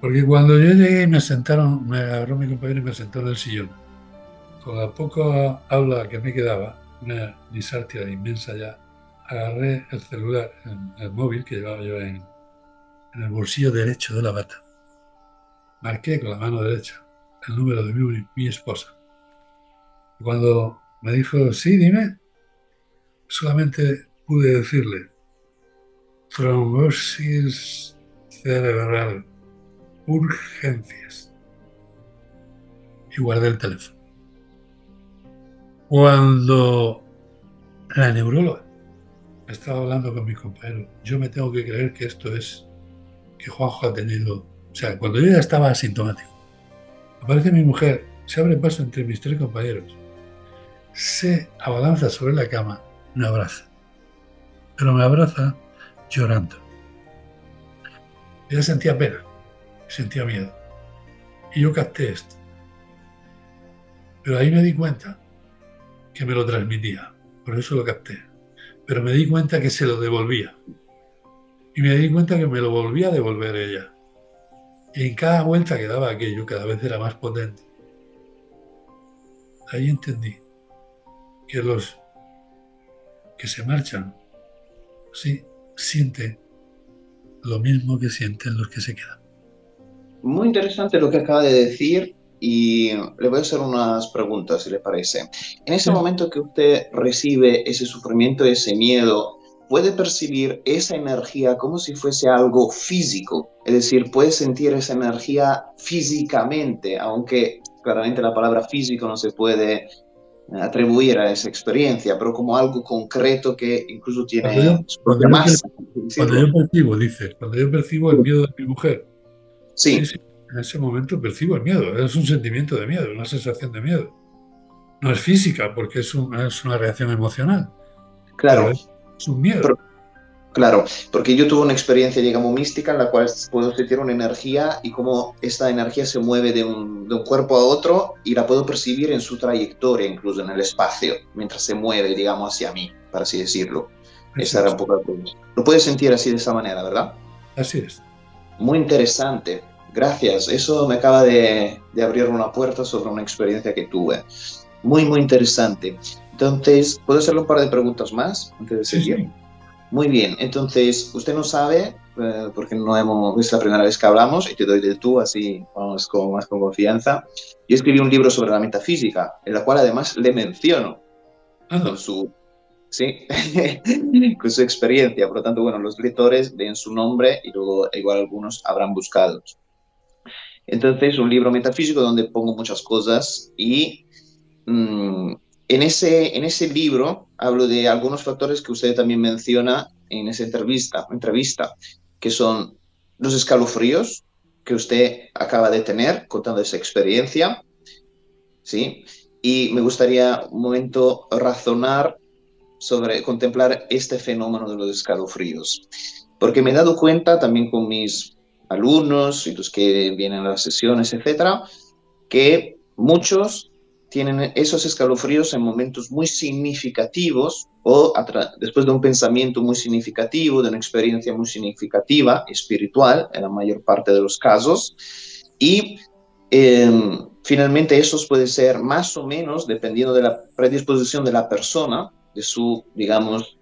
Porque cuando yo llegué y me agarró mi compañero y me sentó en el sillón. Con la poca habla que me quedaba, una disartia inmensa ya, agarré el celular, el móvil que llevaba yo en el bolsillo derecho de la bata. Marqué con la mano derecha el número de mi esposa. Cuando me dijo, sí, dime, solamente pude decirle, trombosis cerebral, urgencias. Y guardé el teléfono. Cuando la neuróloga estaba hablando con mis compañeros, yo me tengo que creer que esto es que Juanjo ha tenido, o sea, cuando yo ya estaba asintomático, aparece mi mujer, se abre paso entre mis 3 compañeros, se abalanza sobre la cama, me abraza, pero me abraza llorando. Ella sentía pena, sentía miedo, y yo capté esto. Pero ahí me di cuenta que me lo transmitía, por eso lo capté. Pero me di cuenta que se lo devolvía. Y me di cuenta que me lo volvía a devolver ella. Y en cada vuelta que daba aquello, cada vez era más potente. Ahí entendí que los que se marchan, sí, sienten lo mismo que sienten los que se quedan. Muy interesante lo que acaba de decir y le voy a hacer unas preguntas, si le parece. En ese Sí. momento que usted recibe ese sufrimiento, ese miedo, puede percibir esa energía como si fuese algo físico, es decir, puede sentir esa energía físicamente, aunque claramente la palabra físico no se puede atribuir a esa experiencia, pero como algo concreto que incluso Cuando yo, tiene su cuando propia yo, masa, por así cuando yo decirlo. percibo, dice, cuando yo percibo el miedo de mi mujer, sí, Sí, sí, en ese momento percibo el miedo, es un sentimiento de miedo, una sensación de miedo. No es física porque es una reacción emocional, pero claro. es un miedo. Claro, porque yo tuve una experiencia, digamos, mística en la cual puedo sentir una energía y cómo esta energía se mueve de un cuerpo a otro y la puedo percibir en su trayectoria, incluso en el espacio, mientras se mueve, digamos, hacia mí, para así decirlo. Eso Esa era es, un poco la pregunta. Lo puedes sentir así de esa manera, ¿verdad? así es. Muy interesante. Gracias. Eso me acaba de abrir una puerta sobre una experiencia que tuve. Muy, muy interesante. Entonces, ¿puedo hacerle un par de preguntas más antes de Sí, seguir? sí. Muy bien, entonces usted no sabe, porque no hemos, es la primera vez que hablamos y te doy de tú, así vamos con, más con confianza. Yo escribí un libro sobre la metafísica, en la cual además le menciono con Anda. su, sí, con su experiencia. Por lo tanto, bueno, los lectores ven su nombre y luego igual algunos habrán buscado. Entonces, un libro metafísico donde pongo muchas cosas y mm, en ese libro hablo de algunos factores que usted también menciona en esa entrevista, que son los escalofríos que usted acaba de tener contando esa experiencia, ¿sí? Y me gustaría un momento razonar sobre contemplar este fenómeno de los escalofríos, porque me he dado cuenta también con mis alumnos y los que vienen a las sesiones, etcétera, que muchos tienen esos escalofríos en momentos muy significativos o después de un pensamiento muy significativo, de una experiencia muy significativa, espiritual, en la mayor parte de los casos. Y eh, finalmente esos puede ser más o menos, dependiendo de la predisposición de la persona, de su, digamos,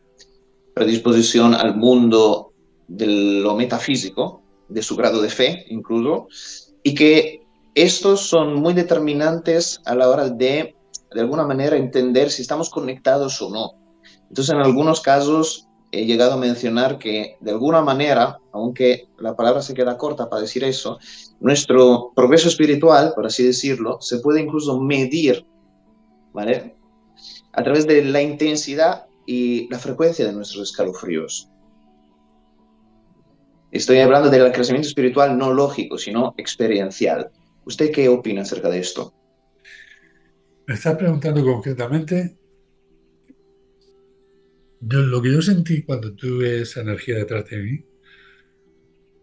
predisposición al mundo de lo metafísico, de su grado de fe incluso, y que estos son muy determinantes a la hora de alguna manera, entender si estamos conectados o no. Entonces, en algunos casos he llegado a mencionar que, de alguna manera, aunque la palabra se queda corta para decir eso, nuestro progreso espiritual, por así decirlo, se puede incluso medir, ¿vale? A través de la intensidad y la frecuencia de nuestros escalofríos. Estoy hablando del crecimiento espiritual no lógico, sino experiencial. ¿Usted qué opina acerca de esto? Me estás preguntando concretamente, lo que yo sentí cuando tuve esa energía detrás de mí.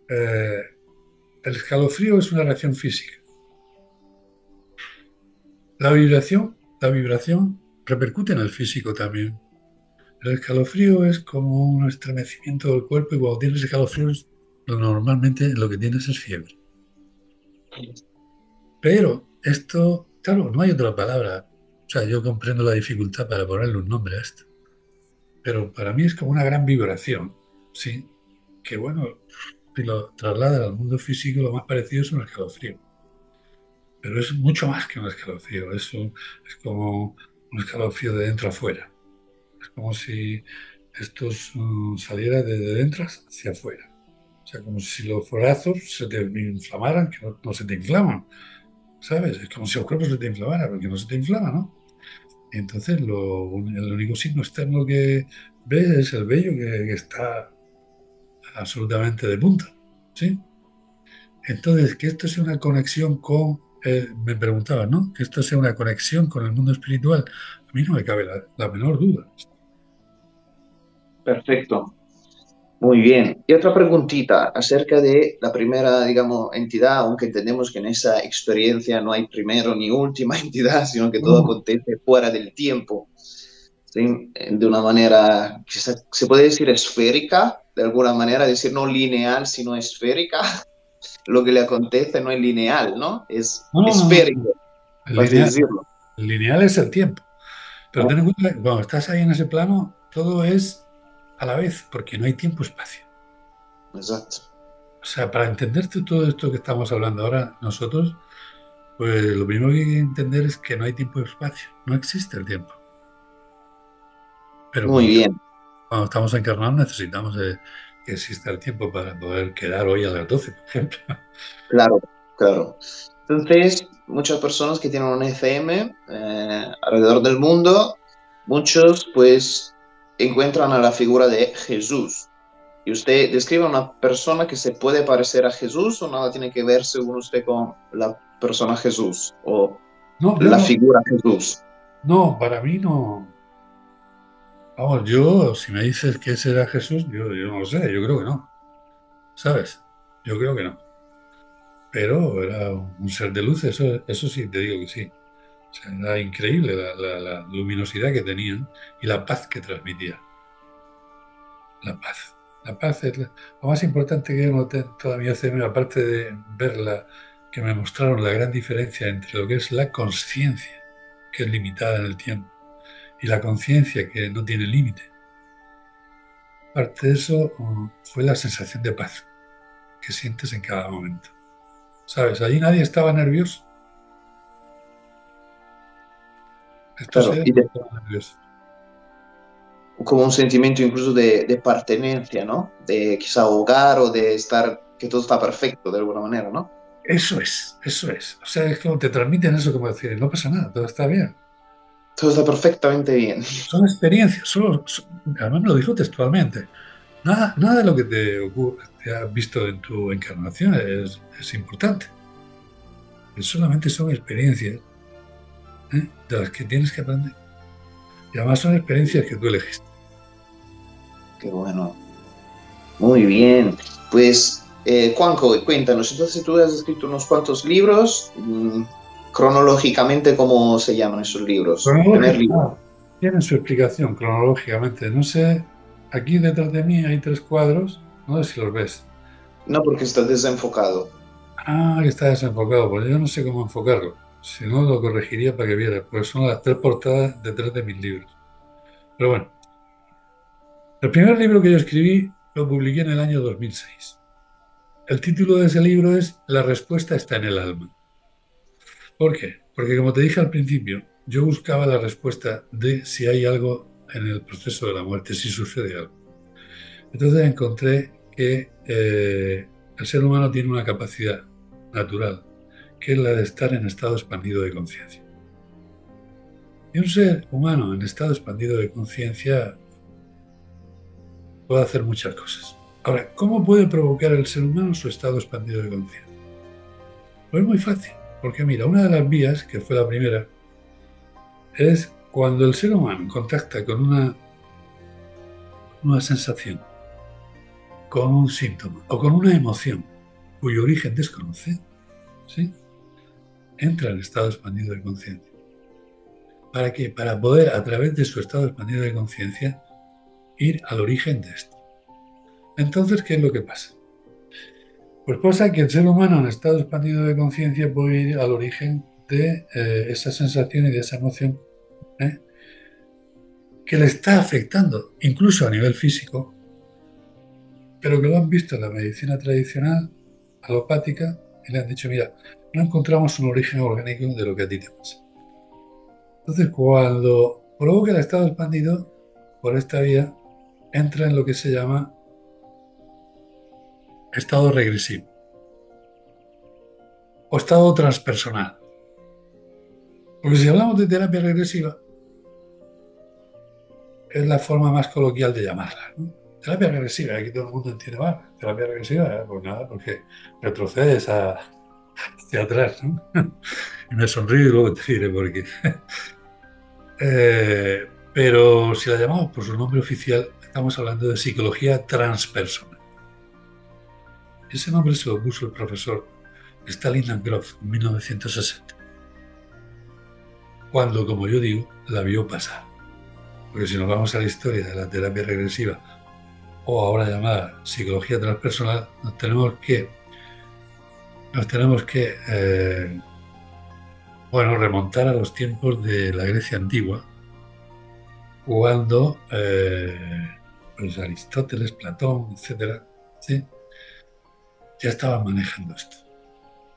eh, el escalofrío es una reacción física. La vibración repercute en el físico también. El escalofrío es como un estremecimiento del cuerpo y cuando tienes escalofríos, normalmente lo que tienes es fiebre. Pero esto, claro, no hay otra palabra. O sea, yo comprendo la dificultad para ponerle un nombre a esto. Pero para mí es como una gran vibración, ¿sí? Que bueno, si lo trasladan al mundo físico, lo más parecido es un escalofrío. Pero es mucho más que un escalofrío. Es como un escalofrío de dentro a fuera. Es como si esto saliera de dentro hacia afuera. O sea, como si los brazos se te inflamaran, que no se te inflaman, ¿sabes? Es como si el cuerpo se te inflamara, pero que no se te inflama, ¿no? Y entonces el único signo externo que ves es el vello que está absolutamente de punta, ¿sí? Entonces, que esto sea una conexión con, me preguntaba, ¿no? Que esto sea una conexión con el mundo espiritual, a mí no me cabe la menor duda. Perfecto. Muy bien. Y otra preguntita acerca de la primera, digamos, entidad, aunque entendemos que en esa experiencia no hay primero ni última entidad, sino que todo No, acontece fuera del tiempo, ¿sí? De una manera que se puede decir esférica, de alguna manera, decir no lineal, sino esférica. Lo que le acontece no es lineal, ¿no? Es no, no, no, no. esférico, El por así lineal, decirlo. el lineal es el tiempo. Pero ¿No? ten en cuenta que cuando estás ahí en ese plano, todo es a la vez, porque no hay tiempo-espacio. Exacto. O sea, para entenderte todo esto que estamos hablando ahora nosotros, pues lo primero que hay que entender es que no hay tiempo-espacio, no existe el tiempo. Pero Muy bien. cuando estamos encarnados necesitamos que exista el tiempo para poder quedar hoy a las 12, por ejemplo. Claro, claro. Entonces, muchas personas que tienen un FM alrededor del mundo, muchos pues encuentran a la figura de Jesús. ¿Y usted describe a una persona que se puede parecer a Jesús o nada tiene que ver según usted con la persona Jesús o No, yo la no, figura Jesús? no, para mí no. Vamos, yo, si me dices que ese era Jesús, yo no lo sé, yo creo que no, ¿sabes? Yo creo que no. Pero era un ser de luz, eso sí, te digo que sí. O sea, era increíble la luminosidad que tenían y la paz que transmitía. La paz. La paz es lo más importante que yo noté en toda mi ACM, aparte de verla, que me mostraron la gran diferencia entre lo que es la conciencia, que es limitada en el tiempo, y la conciencia que no tiene límite. Aparte de eso, fue la sensación de paz que sientes en cada momento. ¿Sabes? Allí nadie estaba nervioso. Estos Claro, seres y no estaban nerviosos. como un sentimiento incluso de pertenencia, ¿no? De quizá hogar o de estar, que todo está perfecto de alguna manera, ¿no? Eso es, eso es. O sea, es como te transmiten eso, como decir, no pasa nada, todo está bien. Todo está perfectamente bien. Son experiencias, además me lo dijo textualmente. Nada de lo que te has visto en tu encarnación es importante. Solamente son experiencias, de las que tienes que aprender. Y además son experiencias que tú elegiste. Qué bueno. Muy bien. Pues, Juanjo, cuéntanos, entonces tú has escrito unos cuantos libros. Cronológicamente, ¿cómo se llaman esos libros? Primer Cronológica, libro. tienen su explicación cronológicamente. No sé, aquí detrás de mí hay 3 cuadros, no sé si los ves. No, porque está desenfocado. Ah, que está desenfocado, pues yo no sé cómo enfocarlo. Si no, lo corregiría para que vieras, pues son las 3 portadas de 3 de mis libros. Pero bueno, el primer libro que yo escribí lo publiqué en el año 2006. El título de ese libro es La respuesta está en el alma. ¿Por qué? Porque como te dije al principio, yo buscaba la respuesta de si hay algo en el proceso de la muerte, si sucede algo. Entonces encontré que el ser humano tiene una capacidad natural, que es la de estar en estado expandido de conciencia. Y un ser humano en estado expandido de conciencia puede hacer muchas cosas. Ahora, ¿cómo puede provocar el ser humano su estado expandido de conciencia? Pues muy fácil, porque mira, una de las vías, que fue la primera, es cuando el ser humano contacta con una sensación, con un síntoma o con una emoción cuyo origen desconoce, ¿sí? Entra en estado expandido de conciencia. ¿Para qué? Para poder, a través de su estado expandido de conciencia, ir al origen de esto. Entonces, ¿qué es lo que pasa? Pues pasa que el ser humano en estado expandido de conciencia puede ir al origen de esa sensación y de esa emoción, ¿eh? Que le está afectando, incluso a nivel físico, pero que lo han visto en la medicina tradicional, alopática, y le han dicho, mira, no encontramos un origen orgánico de lo que a ti te pasa. Entonces, cuando provoca el estado expandido, por esta vía, entra en lo que se llama estado regresivo o estado transpersonal. Porque si hablamos de terapia regresiva, es la forma más coloquial de llamarla, ¿no? Terapia regresiva, aquí todo el mundo entiende más. Terapia regresiva, pues nada, porque retrocedes hacia atrás, ¿no? Y me sonrío y luego te diré por qué. Pero si la llamamos por su nombre oficial, estamos hablando de psicología transpersonal. Ese nombre se lo puso el profesor Stalin Grof en 1960, cuando, como yo digo, la vio pasar. Porque si nos vamos a la historia de la terapia regresiva, o ahora llamada psicología transpersonal, nos tenemos que bueno, remontar a los tiempos de la Grecia antigua, cuando pues Aristóteles, Platón, etcétera, ¿sí? Ya estaban manejando esto.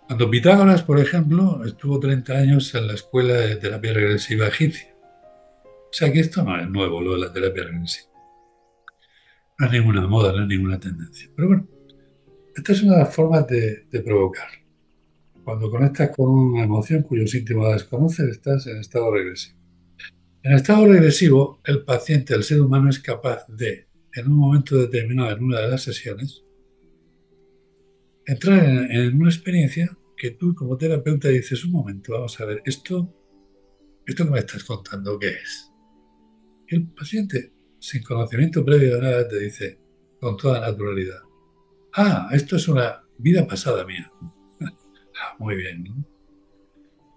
Cuando Pitágoras, por ejemplo, estuvo 30 años en la escuela de terapia regresiva egipcia. O sea que esto no es nuevo, lo de la terapia regresiva. No es ninguna moda, no es ninguna tendencia. Pero bueno, esta es una de las formas de provocar. Cuando conectas con una emoción cuyo síntoma desconoces, estás en estado regresivo. En estado regresivo, el paciente, el ser humano, es capaz de, en un momento determinado, en una de las sesiones, entrar en una experiencia que tú como terapeuta dices, un momento, vamos a ver, esto que me estás contando, ¿qué es? Y el paciente, sin conocimiento previo de nada, te dice con toda naturalidad, ah, esto es una vida pasada mía. Ah, muy bien, ¿no?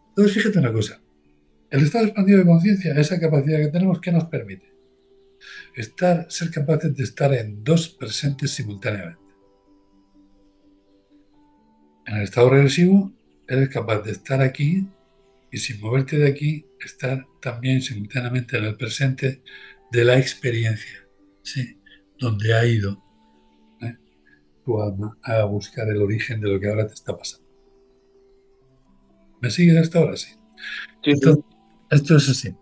Entonces, fíjate una cosa, el estado expandido de conciencia, esa capacidad que tenemos, ¿qué nos permite? Ser capaces de estar en dos presentes simultáneamente. En el estado regresivo, eres capaz de estar aquí y sin moverte de aquí, estar también simultáneamente en el presente de la experiencia, ¿sí? Donde ha ido, ¿eh? Tu alma a buscar el origen de lo que ahora te está pasando. ¿Me sigues hasta ahora? Sí. Sí, Entonces, sí. esto es así.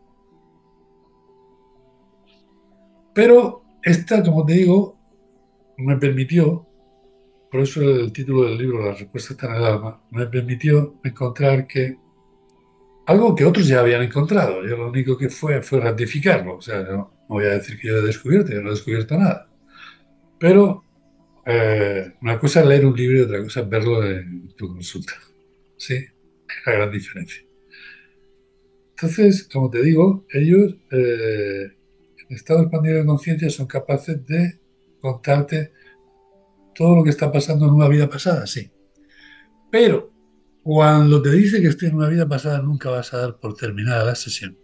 Pero esta, como te digo, me permitió, por eso el título del libro, La respuesta está en el alma, me permitió encontrar que Algo que otros ya habían encontrado. Yo lo único que fue ratificarlo. O sea, no voy a decir que yo he descubierto, yo no he descubierto nada. Pero una cosa es leer un libro y otra cosa es verlo en tu consulta. Sí, es la gran diferencia. Entonces, como te digo, ellos, en estado expandido de conciencia, son capaces de contarte todo lo que está pasando en una vida pasada, sí. Pero cuando te dice que estoy en una vida pasada, nunca vas a dar por terminada la sesión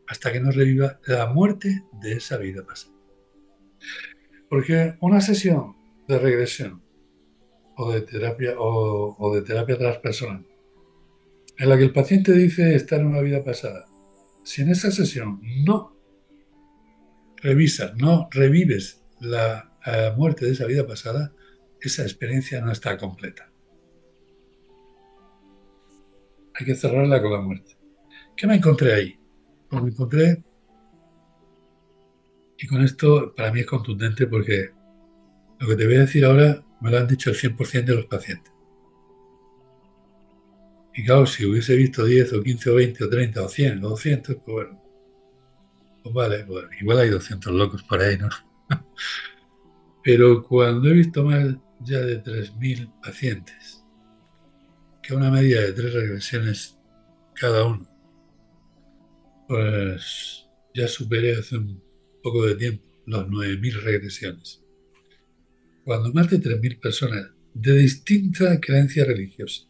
hasta que no reviva la muerte de esa vida pasada. Porque una sesión de regresión o de terapia transpersonal en la que el paciente dice estar en una vida pasada, si en esa sesión no revisas, no revives la muerte de esa vida pasada, esa experiencia no está completa. Hay que cerrarla con la muerte. ¿Qué me encontré ahí? Pues me encontré, y con esto para mí es contundente porque lo que te voy a decir ahora me lo han dicho el 100% de los pacientes. Y claro, si hubiese visto 10 o 15 o 20 o 30 o 100 o 200, pues bueno, pues vale, pues igual hay 200 locos por ahí, ¿no? Pero cuando he visto más ya de 3.000 pacientes, que una media de 3 regresiones cada uno, pues ya superé hace un poco de tiempo los 9.000 regresiones. Cuando más de 3.000 personas de distinta creencia religiosa,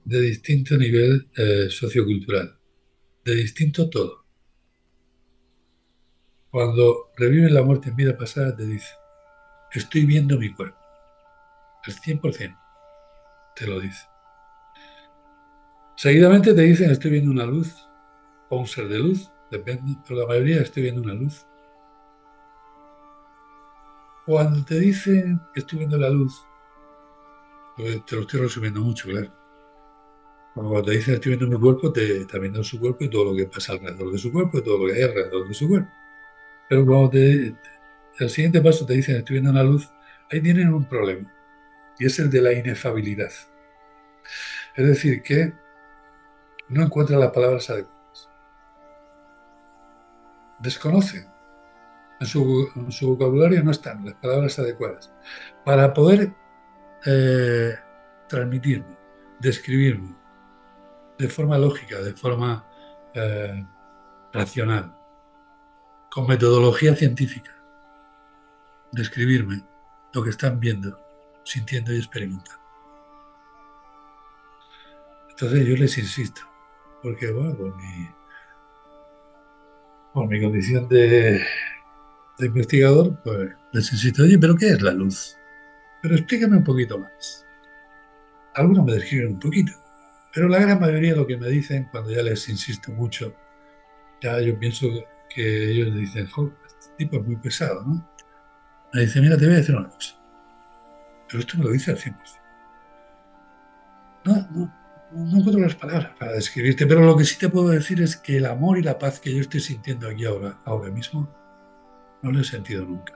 de distinto nivel sociocultural, de distinto todo, cuando reviven la muerte en vida pasada, te dicen, estoy viendo mi cuerpo. El 100% te lo dice. Seguidamente te dicen, estoy viendo una luz o un ser de luz, depende, pero la mayoría estoy viendo una luz. Cuando te dicen que estoy viendo la luz, pues te lo estoy resumiendo mucho, claro. Cuando te dicen estoy viendo mi cuerpo, te está viendo su cuerpo y todo lo que pasa alrededor de su cuerpo y todo lo que hay alrededor de su cuerpo. Pero cuando el siguiente paso te dicen estoy viendo una luz, ahí tienen un problema y es el de la inefabilidad. Es decir, que no encuentran las palabras adecuadas. Desconocen. En su vocabulario no están las palabras adecuadas para poder eh, transmitirme, describirme de forma lógica, de forma eh, racional, con metodología científica, describirme lo que están viendo, sintiendo y experimentando. Entonces yo les insisto, porque bueno, por mi condición de investigador, pues les insisto, oye, ¿pero qué es la luz? Pero explícame un poquito más. Algunos me describen un poquito, pero la gran mayoría de lo que me dicen, cuando ya les insisto mucho, ya yo pienso que ellos dicen, jo, este tipo es muy pesado, ¿no? Me dice, mira, te voy a decir una cosa, pero esto me lo dice al 100%. No encuentro las palabras para describirte, pero lo que sí te puedo decir es que el amor y la paz que yo estoy sintiendo aquí ahora mismo, no lo he sentido nunca.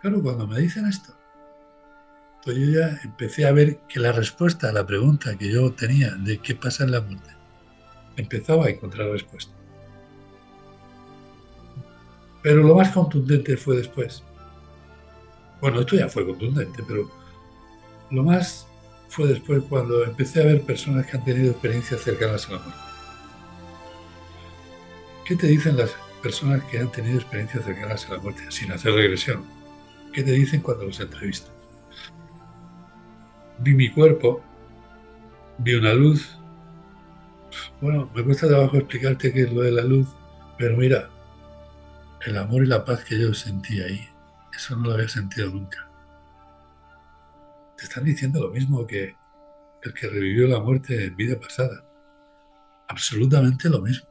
Claro, cuando me dicen esto, pues yo ya empecé a ver que la respuesta a la pregunta que yo tenía de qué pasa en la muerte, empezaba a encontrar respuesta. Pero lo más contundente fue después. Bueno, esto ya fue contundente, pero lo más fue después cuando empecé a ver personas que han tenido experiencias cercanas a la muerte. ¿Qué te dicen las personas que han tenido experiencias cercanas a la muerte sin hacer regresión? ¿Qué te dicen cuando los entrevistas? Vi mi cuerpo, vi una luz. Bueno, me cuesta trabajo explicarte qué es lo de la luz, pero mira, el amor y la paz que yo sentí ahí, eso no lo había sentido nunca. Te están diciendo lo mismo que el que revivió la muerte en vida pasada. Absolutamente lo mismo.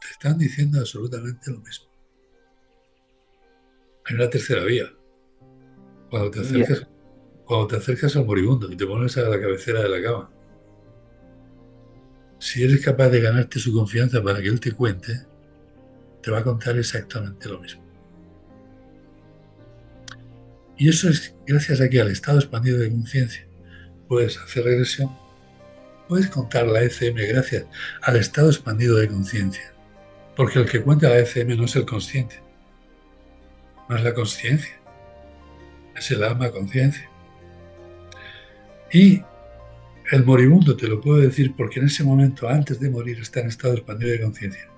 Te están diciendo absolutamente lo mismo. Hay una tercera vía. Cuando te Ya. acercas, cuando te acercas al moribundo y te pones a la cabecera de la cama, si eres capaz de ganarte su confianza para que él te cuente, te va a contar exactamente lo mismo. Y eso es gracias a que al estado expandido de conciencia puedes hacer regresión, puedes contar la ECM gracias al estado expandido de conciencia. Porque el que cuenta la ECM no es el consciente, no es la conciencia, es el alma conciencia. Y el moribundo te lo puedo decir porque en ese momento, antes de morir, está en estado expandido de conciencia.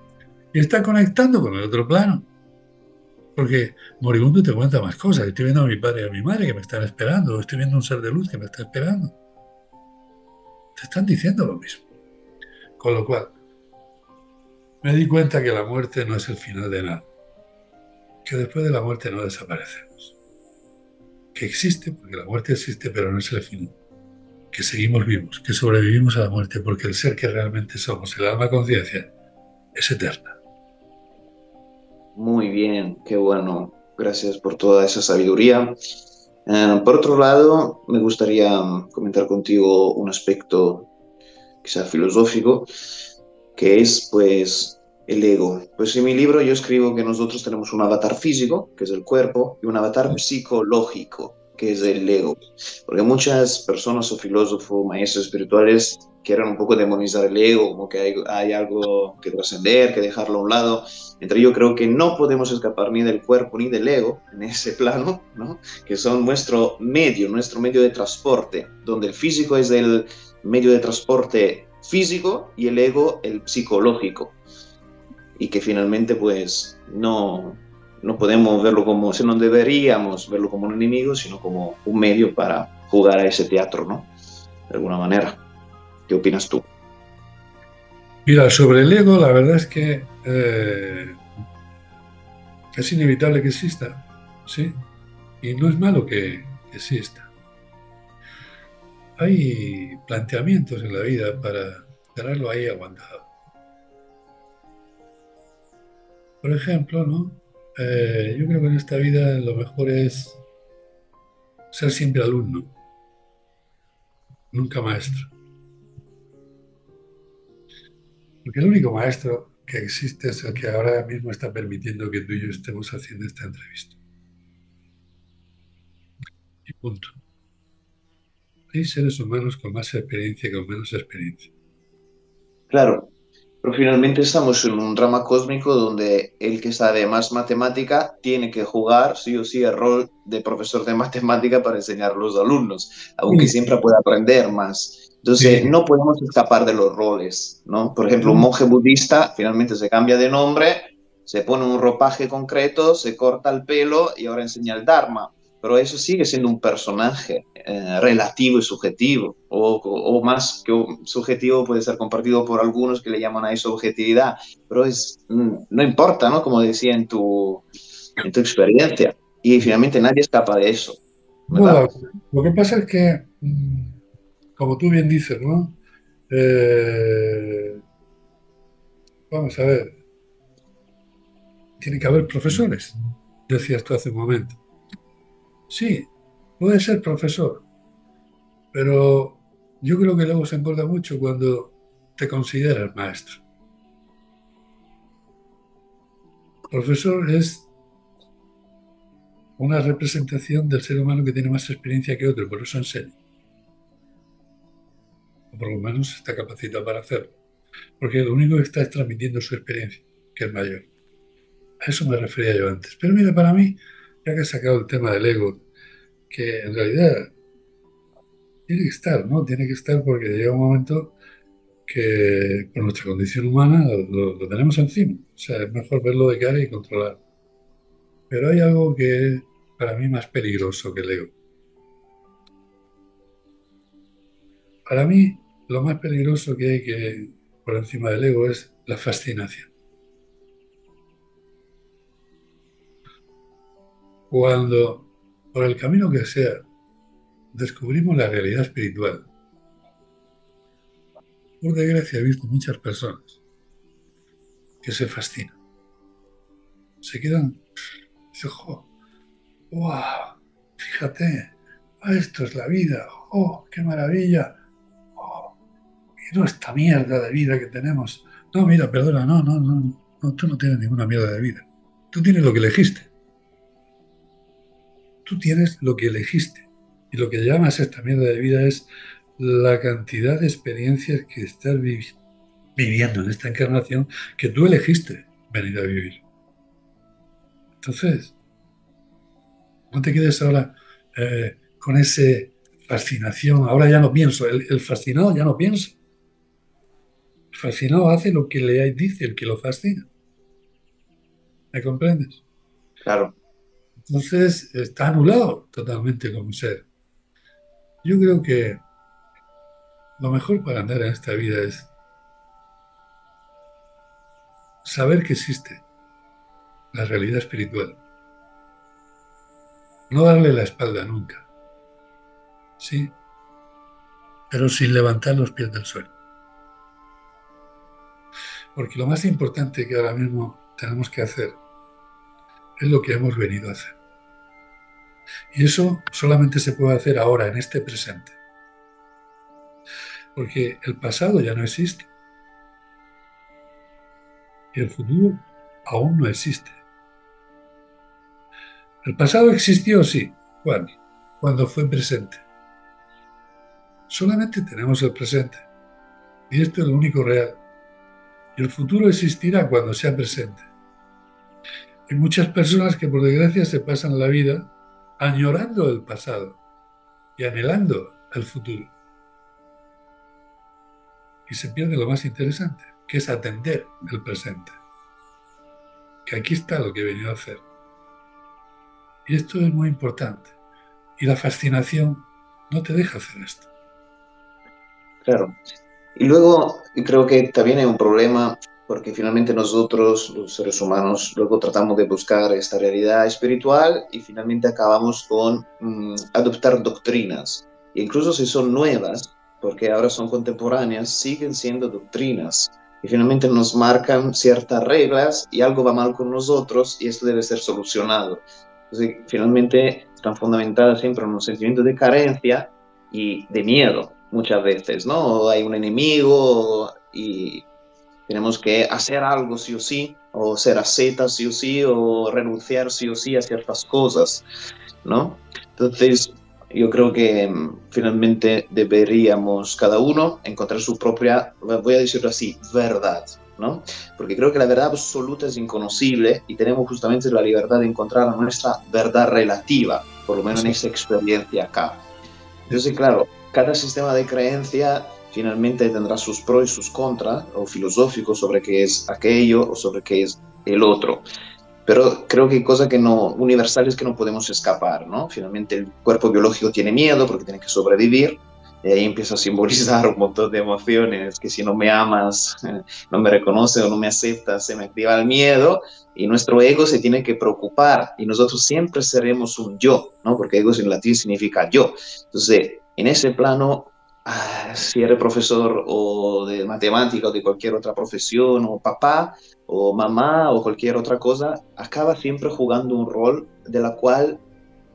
Y está conectando con el otro plano. Porque moribundo te cuenta más cosas. Estoy viendo a mi padre y a mi madre que me están esperando. O estoy viendo un ser de luz que me está esperando. Te están diciendo lo mismo. Con lo cual, me di cuenta que la muerte no es el final de nada. Que después de la muerte no desaparecemos. Que existe, porque la muerte existe, pero no es el final. Que seguimos vivos, que sobrevivimos a la muerte, porque el ser que realmente somos, el alma conciencia, es eterna. Muy bien, qué bueno. Gracias por toda esa sabiduría. Por otro lado, me gustaría comentar contigo un aspecto quizá filosófico, que es pues el ego. Pues en mi libro yo escribo que nosotros tenemos un avatar físico, que es el cuerpo, y un avatar psicológico, que es el ego. Porque muchas personas o filósofos, maestros espirituales quieren un poco demonizar el ego, como que hay algo que trascender, que dejarlo a un lado. Entre yo creo que no podemos escapar ni del cuerpo ni del ego en ese plano, ¿no? Que son nuestro medio de transporte, donde el físico es el medio de transporte físico y el ego el psicológico. Y que finalmente pues no podemos verlo como, si no deberíamos verlo como un enemigo, sino como un medio para jugar a ese teatro, ¿no? De alguna manera. ¿Qué opinas tú? Mira, sobre el ego, la verdad es que es inevitable que exista, ¿sí? Y no es malo que exista. Hay planteamientos en la vida para tenerlo ahí aguantado. Por ejemplo, ¿no? Yo creo que en esta vida lo mejor es ser siempre alumno, nunca maestro. Porque el único maestro que existe es el que ahora mismo está permitiendo que tú y yo estemos haciendo esta entrevista. Y punto. Hay seres humanos con más experiencia y con menos experiencia. Claro, pero finalmente estamos en un drama cósmico donde el que sabe más matemática tiene que jugar sí o sí el rol de profesor de matemática para enseñar a los alumnos, aunque Sí, siempre pueda aprender más. Entonces, sí. no podemos escapar de los roles, ¿no? Por ejemplo, un monje budista finalmente se cambia de nombre, se pone un ropaje concreto, se corta el pelo y ahora enseña el Dharma, pero eso sigue siendo un personaje relativo y subjetivo, o más que subjetivo puede ser compartido por algunos que le llaman a eso objetividad, pero no importa, ¿no? Como decía en tu experiencia, y finalmente nadie escapa de eso, No, ¿verdad? lo que pasa es que, como tú bien dices, ¿no? Eh, vamos a ver, tiene que haber profesores, decías tú hace un momento. Sí, puede ser profesor, pero yo creo que luego se importa mucho cuando te consideras maestro. Profesor es una representación del ser humano que tiene más experiencia que otro, por eso enseña, o por lo menos está capacitado para hacerlo, porque lo único que está es transmitiendo su experiencia, que es mayor. A eso me refería yo antes. Pero mira, para mí, ya que has sacado el tema del ego, que en realidad tiene que estar, ¿no? Tiene que estar porque llega un momento que por nuestra condición humana lo tenemos encima. O sea, es mejor verlo de cara y controlar. Pero hay algo que es para mí más peligroso que el ego. Para mí, lo más peligroso que hay que por encima del ego es la fascinación. Cuando, por el camino que sea, descubrimos la realidad espiritual. Por desgracia, he visto muchas personas que se fascinan, se quedan, dicen, jo, wow, fíjate, esto es la vida, oh, qué maravilla, oh, y no esta mierda de vida que tenemos. No, mira, perdona, no, tú no tienes ninguna mierda de vida. Tú tienes lo que elegiste. tú tienes lo que elegiste. Y lo que llamas esta mierda de vida es la cantidad de experiencias que estás viviendo en esta encarnación que tú elegiste venir a vivir. Entonces, no te quedes ahora con esa fascinación. Ahora ya no pienso. El fascinado ya no piensa. El fascinado hace lo que le dice el que lo fascina. ¿Me comprendes? Claro, Entonces, está anulado totalmente como ser. Yo creo que lo mejor para andar en esta vida es saber que existe la realidad espiritual. No darle la espalda nunca, sí, pero sin levantar los pies del suelo. Porque lo más importante que ahora mismo tenemos que hacer es lo que hemos venido a hacer. Y eso solamente se puede hacer ahora, en este presente. Porque el pasado ya no existe y el futuro aún no existe. El pasado existió, sí. ¿Cuándo? Cuando fue presente. Solamente tenemos el presente. Y esto es lo único real. Y el futuro existirá cuando sea presente. Hay muchas personas que por desgracia se pasan la vida añorando el pasado y anhelando el futuro. Y se pierde lo más interesante, que es atender el presente. Que aquí está lo que he venido a hacer. Y esto es muy importante. Y la fascinación no te deja hacer esto. claro. Y luego creo que también hay un problema porque finalmente nosotros, los seres humanos, luego tratamos de buscar esta realidad espiritual y finalmente acabamos con adoptar doctrinas. E incluso si son nuevas, porque ahora son contemporáneas, siguen siendo doctrinas. Y finalmente nos marcan ciertas reglas y algo va mal con nosotros y esto debe ser solucionado. Entonces, finalmente están fundamentadas siempre en un sentimiento de carencia y de miedo muchas veces, ¿no? Hay un enemigo y tenemos que hacer algo sí o sí, o ser ascetas sí o sí, o renunciar sí o sí a ciertas cosas, ¿no? Entonces, yo creo que finalmente deberíamos cada uno encontrar su propia, voy a decirlo así, verdad, ¿no? Porque creo que la verdad absoluta es inconocible y tenemos justamente la libertad de encontrar nuestra verdad relativa, por lo menos en Eso, esa experiencia acá. Entonces, eso. claro, cada sistema de creencia finalmente tendrá sus pros y sus contras, o filosóficos sobre qué es aquello o sobre qué es el otro. Pero creo que hay cosas que no, universales que no podemos escapar, ¿no? Finalmente el cuerpo biológico tiene miedo porque tiene que sobrevivir, y ahí empieza a simbolizar un montón de emociones, que si no me amas, no me reconoces o no me aceptas, se me activa el miedo, y nuestro ego se tiene que preocupar, y nosotros siempre seremos un yo, ¿no? Porque ego en latín significa yo. Entonces, en ese plano, si eres profesor o de matemática o de cualquier otra profesión, o papá, o mamá o cualquier otra cosa, acaba siempre jugando un rol de la cual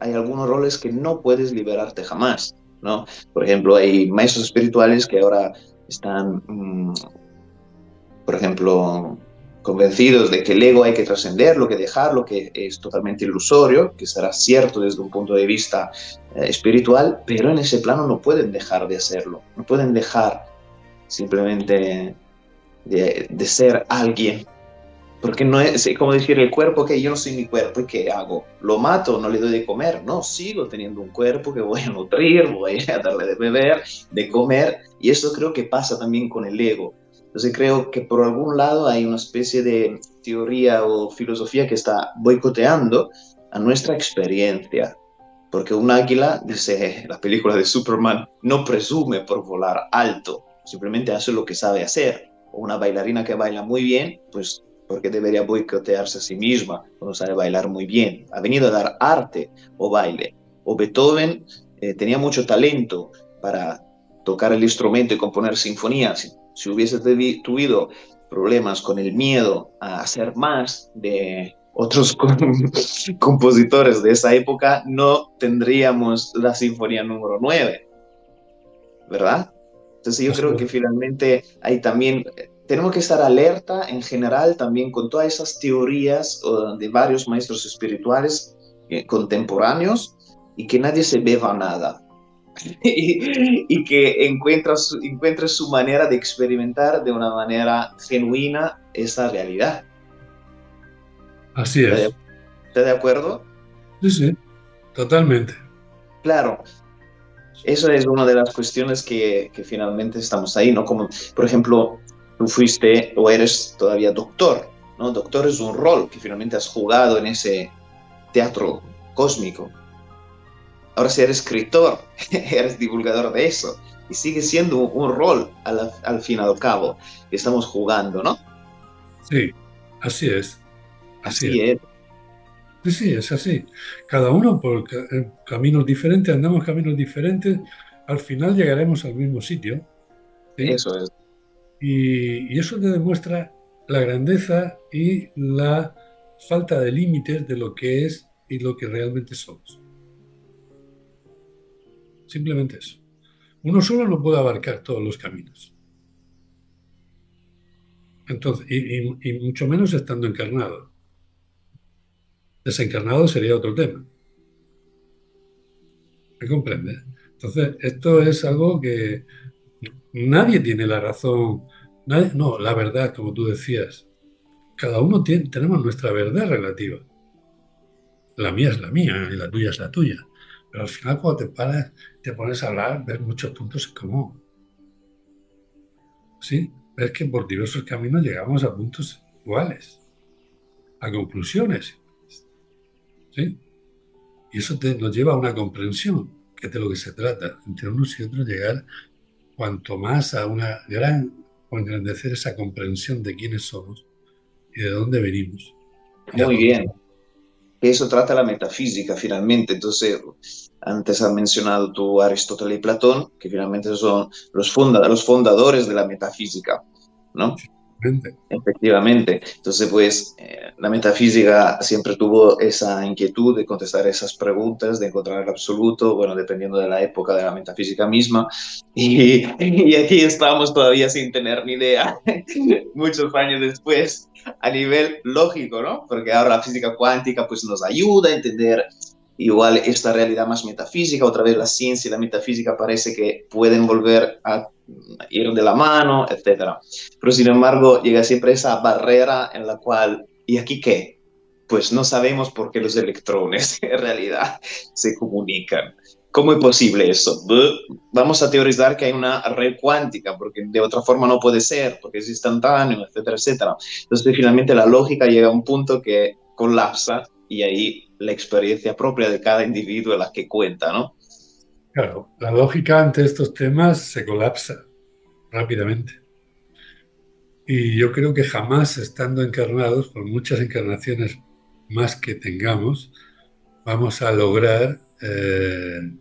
hay algunos roles que no puedes liberarte jamás, ¿no? Por ejemplo, hay maestros espirituales que ahora están, por ejemplo, convencidos de que el ego hay que trascenderlo, que dejarlo, que es totalmente ilusorio, que será cierto desde un punto de vista espiritual, pero en ese plano no pueden dejar de hacerlo, no pueden dejar simplemente de ser alguien porque no es como decir el cuerpo que yo no soy mi cuerpo y ¿qué hago? ¿Lo mato? ¿No le doy de comer? No, sigo teniendo un cuerpo que voy a nutrir, voy a darle de beber, de comer y eso creo que pasa también con el ego. Entonces creo que por algún lado hay una especie de teoría o filosofía que está boicoteando a nuestra experiencia. Porque un águila, dice la película de Superman, no presume por volar alto, simplemente hace lo que sabe hacer. O una bailarina que baila muy bien, pues porque debería boicotearse a sí misma cuando sabe bailar muy bien. Ha venido a dar arte o baile. O Beethoven tenía mucho talento para tocar el instrumento y componer sinfonías. Si hubiese tenido problemas con el miedo a hacer más de otros compositores de esa época, no tendríamos la sinfonía número 9, ¿verdad? Entonces yo creo que Eso, finalmente hay también, tenemos que estar alerta en general también con todas esas teorías de varios maestros espirituales contemporáneos y que nadie se beba nada. Y que encuentre su manera de experimentar de una manera genuina esa realidad. Así ¿Está de, es. está de acuerdo? Sí, sí, totalmente. Claro, eso es una de las cuestiones que finalmente estamos ahí, ¿no? Como, por ejemplo, tú fuiste o eres todavía doctor, ¿no? Doctor es un rol que finalmente has jugado en ese teatro cósmico. Ahora si eres escritor, eres divulgador de eso. Y sigue siendo un rol al fin y al cabo que estamos jugando, ¿no? Sí, así es. Así es. Así es. Sí, sí, es así. Cada uno por caminos diferentes, andamos caminos diferentes, al final llegaremos al mismo sitio, ¿sí? Eso es. Y eso te demuestra la grandeza y la falta de límites de lo que es y lo que realmente somos. Simplemente eso. Uno solo no puede abarcar todos los caminos. Entonces, y mucho menos estando encarnado. Desencarnado sería otro tema. ¿Me comprende? Entonces, esto es algo que nadie tiene la razón. No, la verdad, como tú decías. Cada uno tenemos nuestra verdad relativa. La mía es la mía y la tuya es la tuya. Pero al final, cuando te paras, te pones a hablar, ves muchos puntos en común. ¿Sí? Ves que por diversos caminos llegamos a puntos iguales, a conclusiones. ¿Sí? Y eso nos lleva a una comprensión, que es de lo que se trata, entre unos y otros, llegar cuanto más a una gran o engrandecer esa comprensión de quiénes somos y de dónde venimos y a Muy dónde bien. Eso trata la metafísica finalmente. Entonces, antes has mencionado tú Aristóteles y Platón, que finalmente son los fundadores de la metafísica, ¿no? vamos. Efectivamente. Entonces, pues, la metafísica siempre tuvo esa inquietud de contestar esas preguntas, de encontrar el absoluto, bueno, dependiendo de la época de la metafísica misma. Y aquí estamos todavía sin tener ni idea, muchos años después, a nivel lógico, ¿no? Porque ahora la física cuántica, pues, nos ayuda a entender igual esta realidad más metafísica. Otra vez la ciencia y la metafísica parece que pueden volver a ir de la mano, etcétera. Pero sin embargo, llega siempre esa barrera en la cual, ¿y aquí qué? Pues no sabemos por qué los electrones en realidad se comunican. ¿Cómo es posible eso? Vamos a teorizar que hay una red cuántica, porque de otra forma no puede ser, porque es instantáneo, etcétera, etcétera. Entonces, finalmente la lógica llega a un punto que colapsa y ahí la experiencia propia de cada individuo es la que cuenta, ¿no? Claro, la lógica ante estos temas se colapsa rápidamente. Y yo creo que jamás estando encarnados, por muchas encarnaciones más que tengamos, vamos a lograr el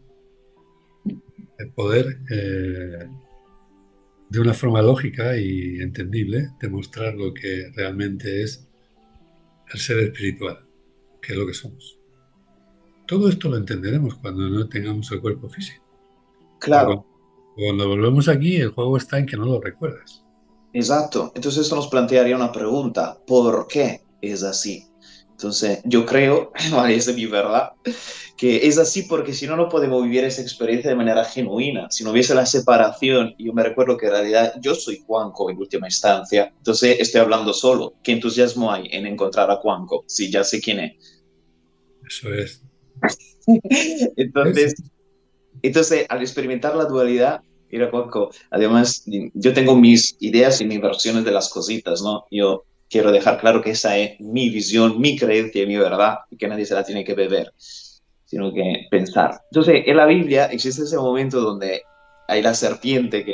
poder, de una forma lógica y entendible, demostrar lo que realmente es el ser espiritual, que es lo que somos. Todo esto lo entenderemos cuando no tengamos el cuerpo físico. Pero Claro. cuando volvemos aquí, el juego está en que no lo recuerdas. Exacto. Entonces esto nos plantearía una pregunta, ¿por qué es así? Entonces yo creo, vale, es de mi verdad, que es así porque si no, no podemos vivir esa experiencia de manera genuina. Si no hubiese la separación, y yo me recuerdo que en realidad yo soy Juanco en última instancia, entonces estoy hablando solo. ¿Qué entusiasmo hay en encontrar a Juanco? Si ya sé quién es. Eso es. Entonces, entonces, al experimentar la dualidad, mira, Juanjo, además, yo tengo mis ideas y mis versiones de las cositas, ¿no? Yo quiero dejar claro que esa es mi visión, mi creencia y mi verdad, y que nadie se la tiene que beber, sino que pensar. Entonces, en la Biblia existe ese momento donde hay la serpiente que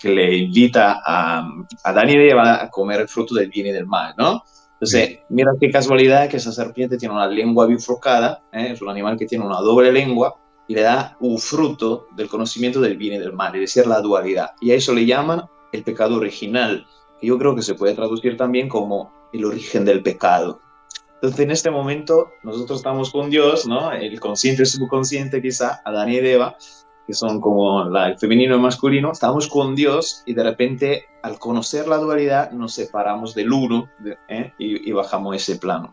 le invita a Adán y Eva a comer el fruto del bien y del mal, ¿no? Sí. Entonces, mira qué casualidad que esa serpiente tiene una lengua bifurcada, ¿eh? Es un animal que tiene una doble lengua y le da un fruto del conocimiento del bien y del mal, es decir, la dualidad. Y a eso le llaman el pecado original, que yo creo que se puede traducir también como el origen del pecado. Entonces, en este momento, nosotros estamos con Dios, ¿no? El consciente y el subconsciente, quizá, Adán y Eva, que son como el femenino y el masculino, estamos con Dios y de repente, al conocer la dualidad, nos separamos del uno, y bajamos ese plano.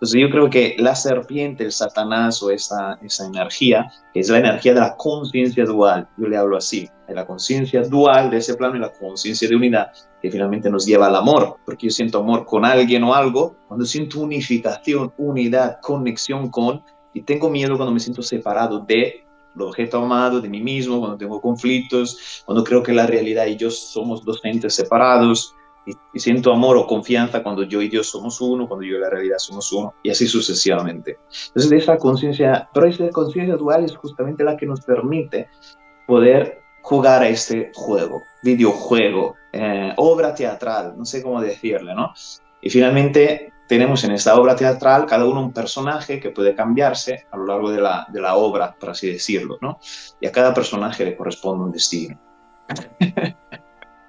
Entonces yo creo que la serpiente, el Satanás o esa energía, que es la energía de la conciencia dual, yo le hablo así, de la conciencia dual de ese plano y la conciencia de unidad, que finalmente nos lleva al amor, porque yo siento amor con alguien o algo, cuando siento unificación, unidad, conexión con, y tengo miedo cuando me siento separado de el objeto amado, de mí mismo, cuando tengo conflictos, cuando creo que la realidad y yo somos dos entes separados, y siento amor o confianza cuando yo y Dios somos uno, cuando yo y la realidad somos uno, y así sucesivamente. Entonces, esa conciencia, pero esa conciencia dual es justamente la que nos permite poder jugar a este juego, videojuego, obra teatral, no sé cómo decirle, ¿no? Y finalmente tenemos en esta obra teatral cada uno un personaje que puede cambiarse a lo largo de la obra, por así decirlo, ¿no? Y a cada personaje le corresponde un destino.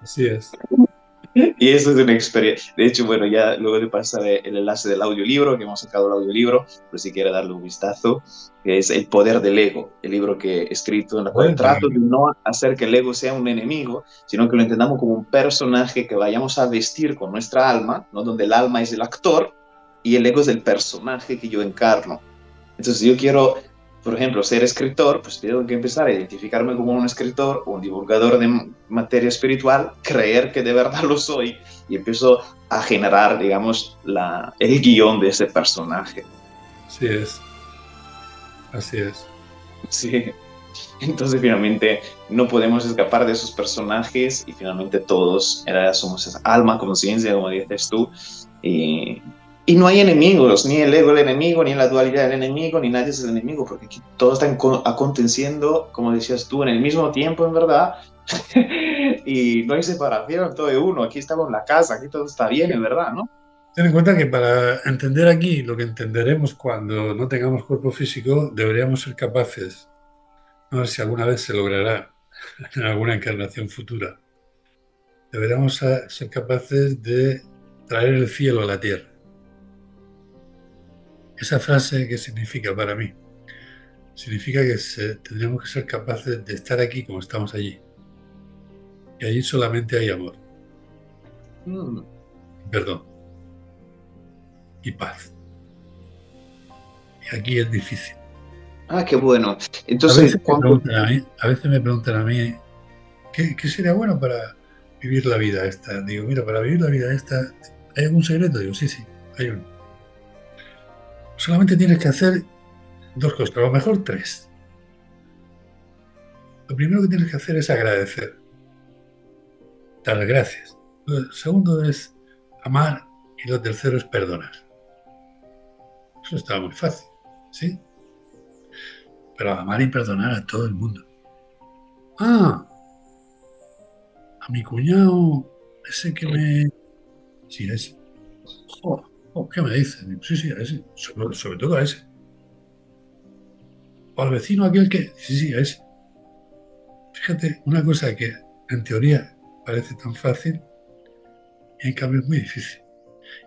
Así es. Y eso es una experiencia. De hecho, bueno, ya luego te pasaré el enlace del audiolibro, que hemos sacado el audiolibro, pero si quieres darle un vistazo, que es El poder del ego, el libro que he escrito, en el cual trato de no hacer que el ego sea un enemigo, sino que lo entendamos como un personaje que vayamos a vestir con nuestra alma, ¿no? Donde el alma es el actor y el ego es el personaje que yo encarno. Entonces, si yo quiero, por ejemplo, ser escritor, pues tengo que empezar a identificarme como un escritor o un divulgador de materia espiritual, creer que de verdad lo soy y empiezo a generar, digamos, el guión de ese personaje. Así es. Así es. Sí. Entonces, finalmente, no podemos escapar de esos personajes y finalmente todos somos esa alma, conciencia, como dices tú. Y, y no hay enemigos, ni el ego el enemigo, ni la dualidad el enemigo, ni nadie es el enemigo, porque aquí todo está aconteciendo, como decías tú, en el mismo tiempo, en verdad. Y no hay separación, todo de uno. Aquí estamos en la casa, aquí todo está bien, en verdad, ¿no? Ten en cuenta que para entender aquí lo que entenderemos cuando no tengamos cuerpo físico, deberíamos ser capaces, no sé si alguna vez se logrará en alguna encarnación futura, deberíamos ser capaces de traer el cielo a la tierra. Esa frase, ¿qué significa para mí? Significa que tendríamos que ser capaces de estar aquí como estamos allí. Y allí solamente hay amor, Mm. perdón y paz. Y aquí es difícil. Ah, qué bueno. A Entonces, veces me preguntan a mí, a veces me preguntan a mí, ¿qué sería bueno para vivir la vida esta? Digo, mira, para vivir la vida esta, ¿hay algún secreto? Digo, sí, sí, hay uno. Solamente tienes que hacer dos cosas, a lo mejor tres. Lo primero que tienes que hacer es agradecer, dar las gracias. Lo segundo es amar y lo tercero es perdonar. Eso está muy fácil, ¿sí? Pero amar y perdonar a todo el mundo. Ah, a mi cuñado, ese que me... Sí, a ese. Oh, oh, ¿qué me dice? Digo, sí, sí, a ese. Sobre todo a ese. O al vecino aquel que... Sí, sí, a ese. Fíjate, una cosa que en teoría parece tan fácil y en cambio es muy difícil.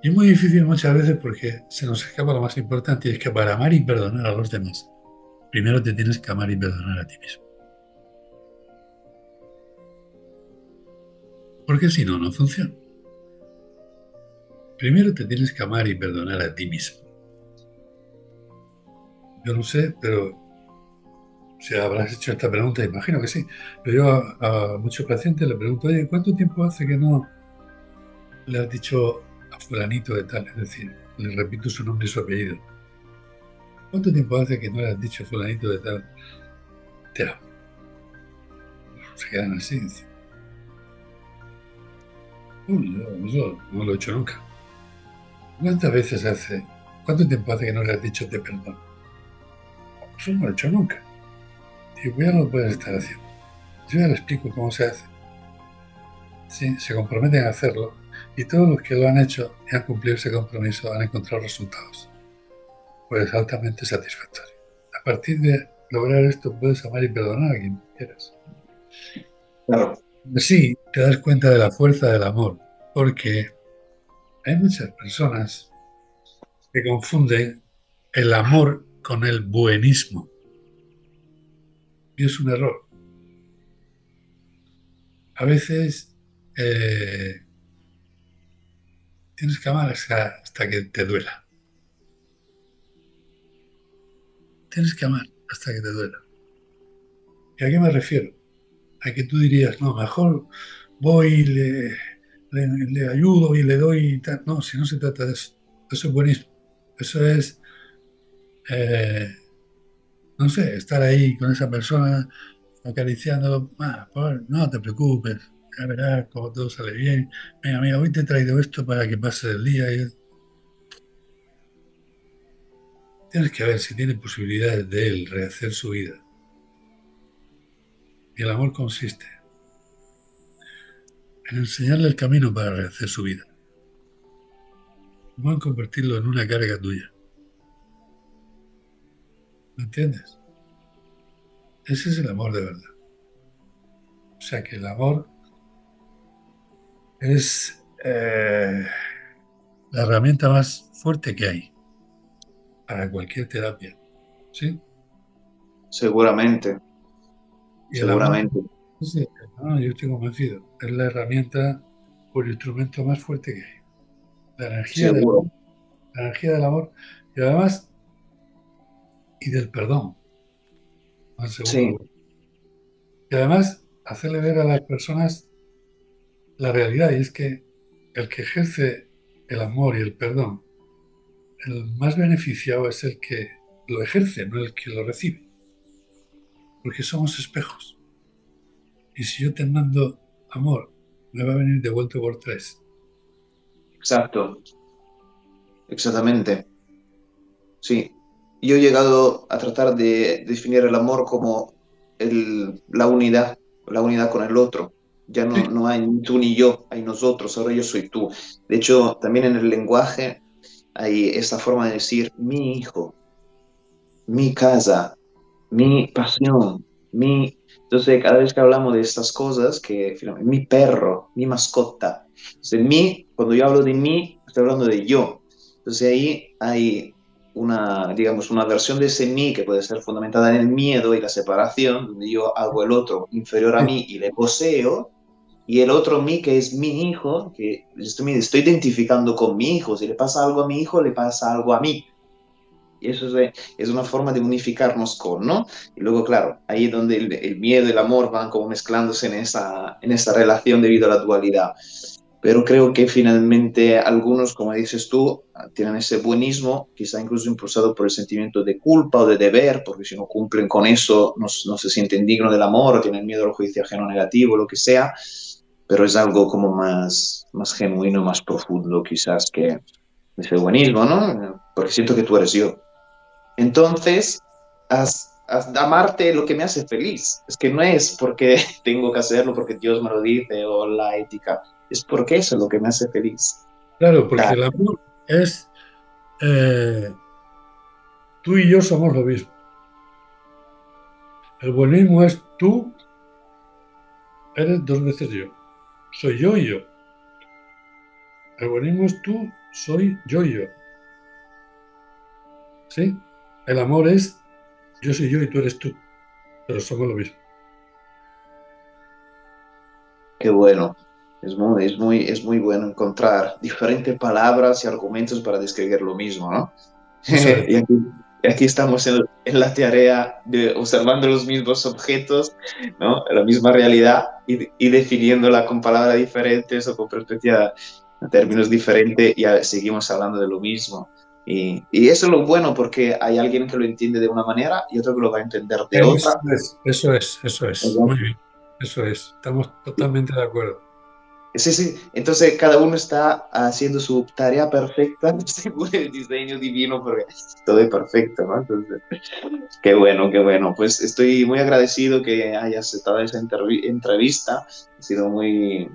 Y es muy difícil muchas veces porque se nos escapa lo más importante y es que para amar y perdonar a los demás, primero te tienes que amar y perdonar a ti mismo. Porque si no, no funciona. Primero te tienes que amar y perdonar a ti mismo. Yo no sé, pero si habrás hecho esta pregunta, imagino que sí. Pero yo a muchos pacientes le pregunto, oye, ¿cuánto tiempo hace que no le has dicho a fulanito de tal? Es decir, le repito su nombre y su apellido. ¿Cuánto tiempo hace que no le has dicho a fulanito de tal? Te amo. Se quedan así. Dicen, "Uy, yo no lo he hecho nunca. ¿Cuántas veces hace? ¿Cuánto tiempo hace que no le has dicho te perdono? Eso no lo he hecho nunca. Digo, ya no lo puedes estar haciendo. Yo ya le explico cómo se hace. Sí, se comprometen a hacerlo y todos los que lo han hecho y han cumplido ese compromiso han encontrado resultados, pues altamente satisfactorios. A partir de lograr esto puedes amar y perdonar a quien quieras. claro. Sí, te das cuenta de la fuerza del amor, porque hay muchas personas que confunden el amor con el buenismo y es un error. A veces tienes que amar hasta que te duela. tienes que amar hasta que te duela. ¿Y a qué me refiero? A que tú dirías, no, mejor voy y le ayudo y le doy y tal. No, si no se trata de eso. Eso es buenísimo. Eso es, eh, no sé, estar ahí con esa persona acariciándolo. Ah, no te preocupes, ya verás cómo todo sale bien. Venga, mira, hoy te he traído esto para que pases el día. Tienes que ver si tiene posibilidades de él rehacer su vida. Y el amor consiste en enseñarle el camino para rehacer su vida, no en convertirlo en una carga tuya. ¿Me entiendes? Ese es el amor de verdad. O sea que el amor es la herramienta más fuerte que hay para cualquier terapia. ¿Sí? Seguramente, Y el amor, seguramente, sí, no, yo estoy convencido, es la herramienta o el instrumento más fuerte que hay. La energía del seguro. amor, la energía del amor y además, y del perdón, al segundo Sí, lugar. Y además, hacerle ver a las personas la realidad, y es que el que ejerce el amor y el perdón, el más beneficiado es el que lo ejerce, no el que lo recibe, porque somos espejos. Y si yo te mando amor, me va a venir devuelto por tres. exacto, exactamente. Sí, yo he llegado a tratar de definir el amor como la unidad con el otro. Ya Sí, no hay ni tú ni yo, hay nosotros, ahora yo soy tú. De hecho, también en el lenguaje hay esta forma de decir mi hijo, mi casa, mi pasión, mi... Entonces, cada vez que hablamos de estas cosas, que mi perro, mi mascota, entonces, mi, cuando yo hablo de mí, estoy hablando de yo. Entonces ahí hay una, digamos, una versión de ese mí que puede ser fundamentada en el miedo y la separación, donde yo hago el otro inferior a sí, mí y le poseo, y el otro mí que es mi hijo, que me estoy identificando con mi hijo. Si le pasa algo a mi hijo, le pasa algo a mí. Y eso es una forma de unificarnos con, ¿no? Y luego, claro, ahí es donde el miedo y el amor van como mezclándose en esa relación debido a la dualidad. Pero creo que finalmente algunos, como dices tú, tienen ese buenismo, quizá incluso impulsado por el sentimiento de culpa o de deber, porque si no cumplen con eso no se sienten dignos del amor o tienen miedo al juicio ajeno negativo, lo que sea, pero es algo como más genuino, más profundo quizás que ese buenismo, ¿no? Porque siento que tú eres yo. Entonces, amarte lo que me hace feliz. Es que no es porque tengo que hacerlo, porque Dios me lo dice o la ética. Es porque eso es lo que me hace feliz. claro, porque Claro, el amor es, tú y yo somos lo mismo. El buenismo es tú eres dos veces yo. Soy yo y yo. El buenismo es tú, soy yo y yo. ¿Sí? El amor es yo soy yo y tú eres tú, pero somos lo mismo. qué bueno. Es muy bueno encontrar diferentes palabras y argumentos para describir lo mismo, ¿no? Eso es. Y aquí estamos en la tarea de observando los mismos objetos, ¿no? La misma realidad y definiéndola con palabras diferentes o con perspectiva, términos diferentes y seguimos hablando de lo mismo. Y eso es lo bueno porque hay alguien que lo entiende de una manera y otro que lo va a entender de Eso otra. es, eso es, eso es. Muy bien. Eso es. Estamos totalmente de acuerdo. Sí, sí. Entonces cada uno está haciendo su tarea perfecta según el diseño divino porque todo es perfecto, ¿no? Entonces, qué bueno, qué bueno. Pues estoy muy agradecido que hayas aceptado esa entrevista. Ha sido muy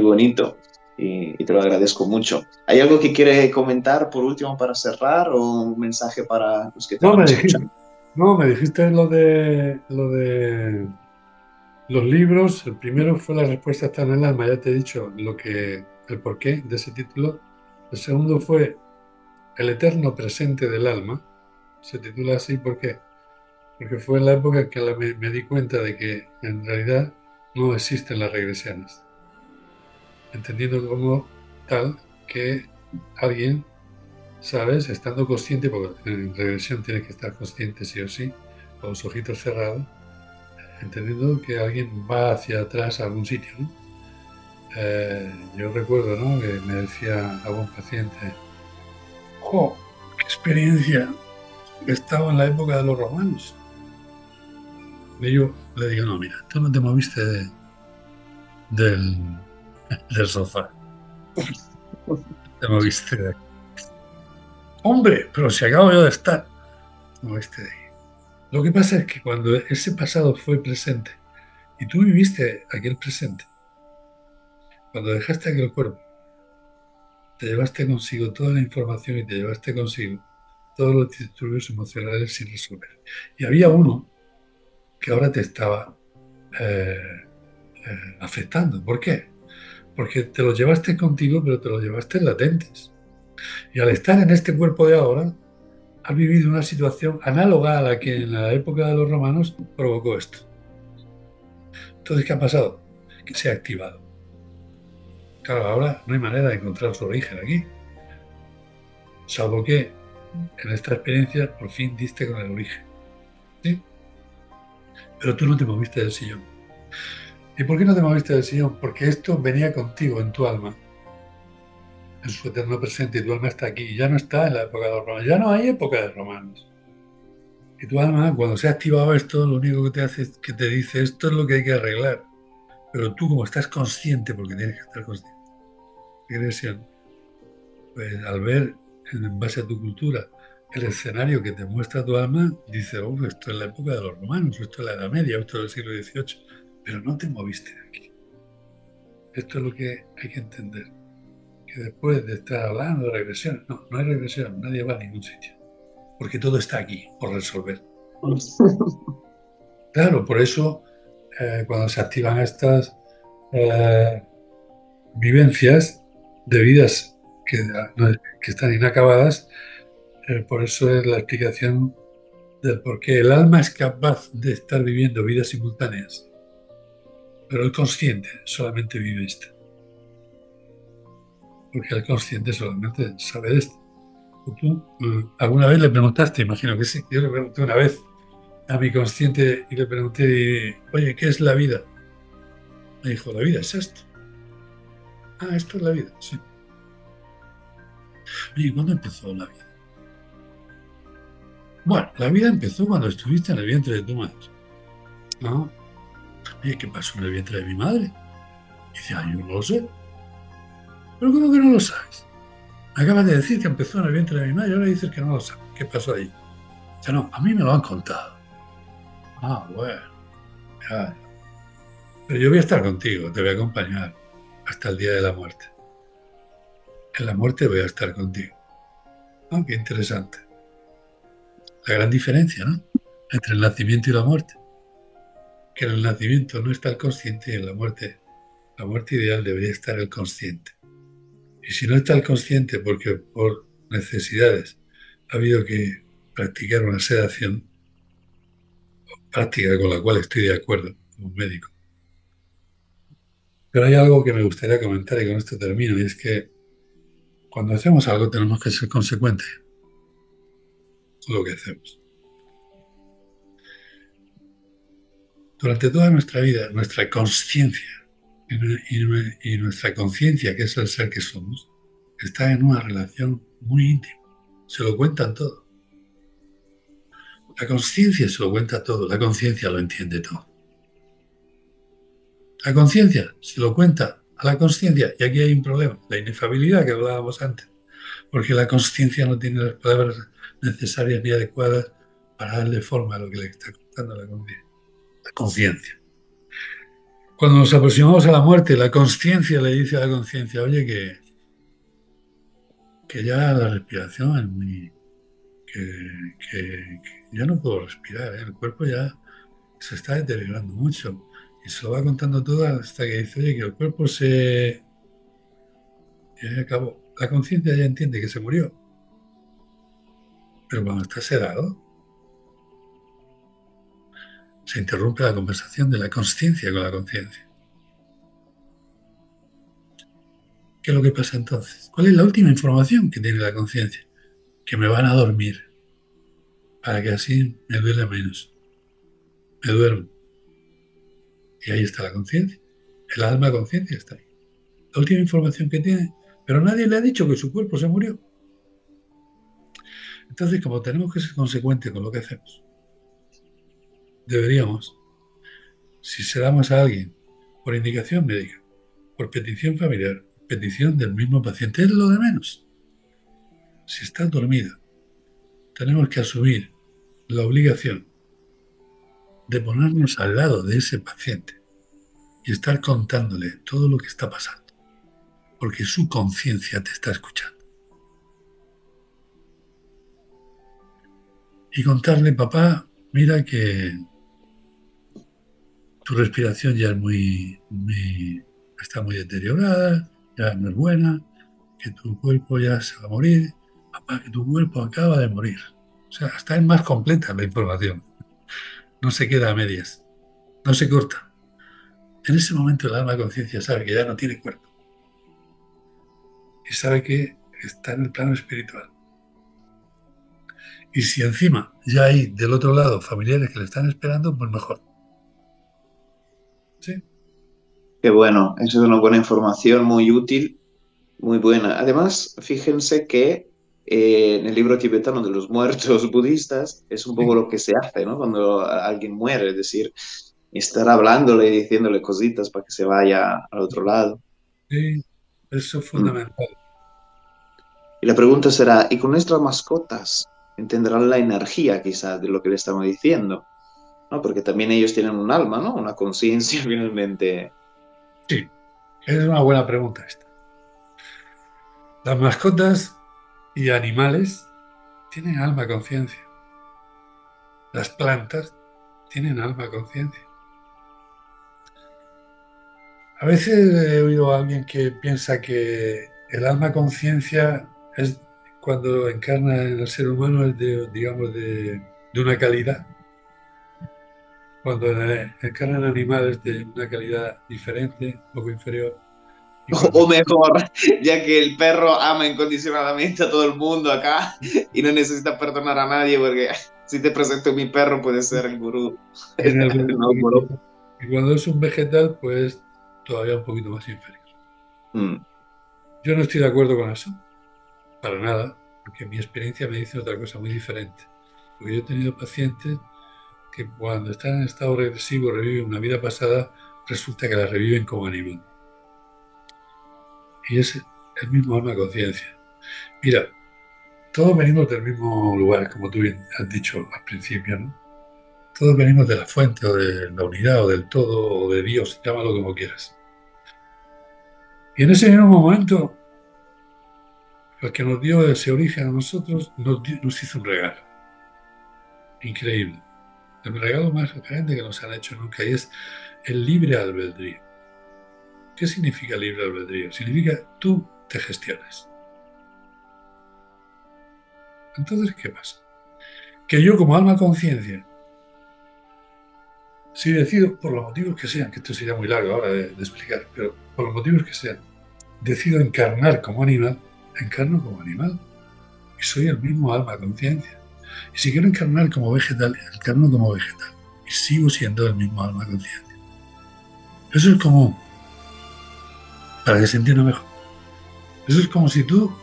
bonito y te lo agradezco mucho. ¿Hay algo que quiere comentar por último para cerrar o un mensaje para los que te No, van me escuchando? dijiste, no, me dijiste lo de los libros. El primero fue La respuesta está en el alma, ya te he dicho el porqué de ese título. El segundo fue El eterno presente del alma. Se titula así, ¿por qué? Porque fue en la época en que me di cuenta de que en realidad no existen las regresiones, entendiendo como tal que alguien ¿sabes? Estando consciente, porque en regresión tienes que estar consciente sí o sí, con los ojitos cerrados, entendiendo que alguien va hacia atrás a algún sitio, ¿no? Yo recuerdo, ¿no?, que me decía algún paciente, ¡jo! ¡Qué experiencia! Estaba en la época de los romanos. Y yo le digo, no, mira, tú no te moviste del, del sofá, te moviste de aquí. Hombre, pero si acabo yo de estar, te moviste de ahí. Lo que pasa es que cuando ese pasado fue presente y tú viviste aquel presente, cuando dejaste aquel cuerpo, te llevaste consigo toda la información y te llevaste consigo todos los disturbios emocionales sin resolver. Y había uno que ahora te estaba eh, afectando. ¿Por qué? Porque te los llevaste contigo, pero te los llevaste latentes. Y al estar en este cuerpo de ahora, has vivido una situación análoga a la que en la época de los romanos provocó esto. Entonces, ¿qué ha pasado? Que se ha activado. Claro, ahora no hay manera de encontrar su origen aquí, salvo que en esta experiencia por fin diste con el origen. ¿Sí? Pero tú no te moviste del sillón. ¿Y por qué no te moviste del sillón? Porque esto venía contigo en tu alma, en su eterno presente, y tu alma está aquí. Y ya no está en la época de los romanos. Ya no hay época de romanos. Y tu alma, cuando se ha activado esto, lo único que te hace es que te dice esto es lo que hay que arreglar. Pero tú, como estás consciente, porque tienes que estar consciente, regresión, pues al ver en base a tu cultura el escenario que te muestra tu alma, dices, uff, esto es la época de los romanos, esto es la Edad Media, esto es el siglo XVIII, pero no te moviste de aquí. Esto es lo que hay que entender, que después de estar hablando de regresión, no, no hay regresión, nadie va a ningún sitio, porque todo está aquí por resolver. Claro, por eso cuando se activan estas eh, vivencias de vidas que están inacabadas, por eso es la explicación del por qué el alma es capaz de estar viviendo vidas simultáneas, pero el consciente solamente vive esta, porque el consciente solamente sabe de esto. ¿Tú alguna vez le preguntaste? Imagino que sí. Yo le pregunté una vez a mi consciente y le pregunté, oye, ¿qué es la vida? Me dijo, la vida es esto. Ah, esto es la vida, sí. Oye, ¿cuándo empezó la vida? Bueno, la vida empezó cuando estuviste en el vientre de tu madre. ¿No? Oye, ¿qué pasó en el vientre de mi madre? Y dice, ah, yo no lo sé. ¿Pero cómo que no lo sabes? Me acabas de decir que empezó en el vientre de mi madre y ahora dices que no lo sabes. ¿Qué pasó ahí? Dice, no, a mí me lo han contado. Ah, bueno, ya. Pero yo voy a estar contigo, te voy a acompañar hasta el día de la muerte. En la muerte voy a estar contigo. Ah, qué interesante. La gran diferencia, ¿no? Entre el nacimiento y la muerte. Que en el nacimiento no está el consciente y en la muerte ideal debería estar el consciente. Y si no está el consciente porque por necesidades ha habido que practicar una sedación, práctica con la cual estoy de acuerdo como médico. Pero hay algo que me gustaría comentar y con esto termino, y es que cuando hacemos algo tenemos que ser consecuentes con lo que hacemos. Durante toda nuestra vida, nuestra conciencia y nuestra conciencia, que es el ser que somos, está en una relación muy íntima. Se lo cuentan todo. La conciencia se lo cuenta todo, la conciencia lo entiende todo. La conciencia se lo cuenta a la conciencia, y aquí hay un problema, la inefabilidad que hablábamos antes, porque la conciencia no tiene las palabras necesarias ni adecuadas para darle forma a lo que le está contando la conciencia. La conciencia. Cuando nos aproximamos a la muerte, la conciencia le dice a la conciencia, oye, que ya la respiración es muy... que ya no puedo respirar, ¿eh? El cuerpo ya se está deteriorando mucho. Y se lo va contando todo hasta que dice, oye, que el cuerpo se... Y acabó. La conciencia ya entiende que se murió. Pero cuando está sedado, se interrumpe la conversación de la conciencia con la conciencia. ¿Qué es lo que pasa entonces? ¿Cuál es la última información que tiene la conciencia? que me van a dormir, para que así me duele menos. Me duermo. Y ahí está la conciencia. El alma conciencia está ahí. La última información que tiene. Pero nadie le ha dicho que su cuerpo se murió. Entonces, como tenemos que ser consecuentes con lo que hacemos, deberíamos, si se damos a alguien por indicación médica, por petición familiar, petición del mismo paciente, es lo de menos. Si está dormido, tenemos que asumir la obligación de ponernos al lado de ese paciente y estar contándole todo lo que está pasando, porque su conciencia te está escuchando. Y contarle, papá, mira que tu respiración ya es está muy deteriorada, ya no es buena, que tu cuerpo ya se va a morir, papá, que tu cuerpo acaba de morir. O sea, hasta es más completa la información. No se queda a medias, no se corta. En ese momento el alma de conciencia sabe que ya no tiene cuerpo y sabe que está en el plano espiritual. Y si encima ya hay del otro lado familiares que le están esperando, pues mejor. ¿Sí? Qué bueno, eso es una buena información, muy útil, muy buena. Además, fíjense que en el libro tibetano de los muertos budistas es un poco Sí, lo que se hace, ¿no? Cuando alguien muere, es decir, estar hablándole y diciéndole cositas para que se vaya al otro lado. sí, eso es Mm. fundamental. Y la pregunta será, ¿y con nuestras mascotas entenderán la energía quizás de lo que le estamos diciendo? ¿No? Porque también ellos tienen un alma, ¿no? Una conciencia finalmente. Sí, es una buena pregunta esta. Las mascotas y animales tienen alma conciencia. Las plantas tienen alma conciencia. A veces he oído a alguien que piensa que el alma conciencia es cuando encarna en el ser humano es de, digamos, de una calidad. Cuando encarna en animales de una calidad diferente, un poco inferior. Y cuando O mejor, ya que el perro ama incondicionadamente a todo el mundo acá y no necesita perdonar a nadie porque si te presento mi perro puede ser el gurú. tiene algo un No, poquito. gurú. Y cuando es un vegetal, pues todavía un poquito más inferior. Mm. Yo no estoy de acuerdo con eso, para nada, porque mi experiencia me dice otra cosa muy diferente. Porque yo he tenido pacientes que cuando están en estado regresivo, reviven una vida pasada, resulta que la reviven como animal. Y es el mismo alma conciencia. Mira, todos venimos del mismo lugar, como tú bien has dicho al principio, ¿no? Todos venimos de la fuente, o de la unidad, o del todo, o de Dios, llámalo como quieras. Y en ese mismo momento, el que nos dio ese origen a nosotros, nos hizo un regalo. Increíble. El regalo más grande que nos han hecho nunca y es el libre albedrío. ¿Qué significa libre albedrío? Significa tú te gestionas. Entonces, ¿qué pasa? Que yo como alma conciencia, si decido, por los motivos que sean, que esto sería muy largo ahora de explicar, pero por los motivos que sean, decido encarnar como animal, encarno como animal y soy el mismo alma conciencia. Y si quiero encarnar como vegetal, encarno como vegetal y sigo siendo el mismo alma conciencia. Eso es como, para que se entienda mejor, eso es como si tú,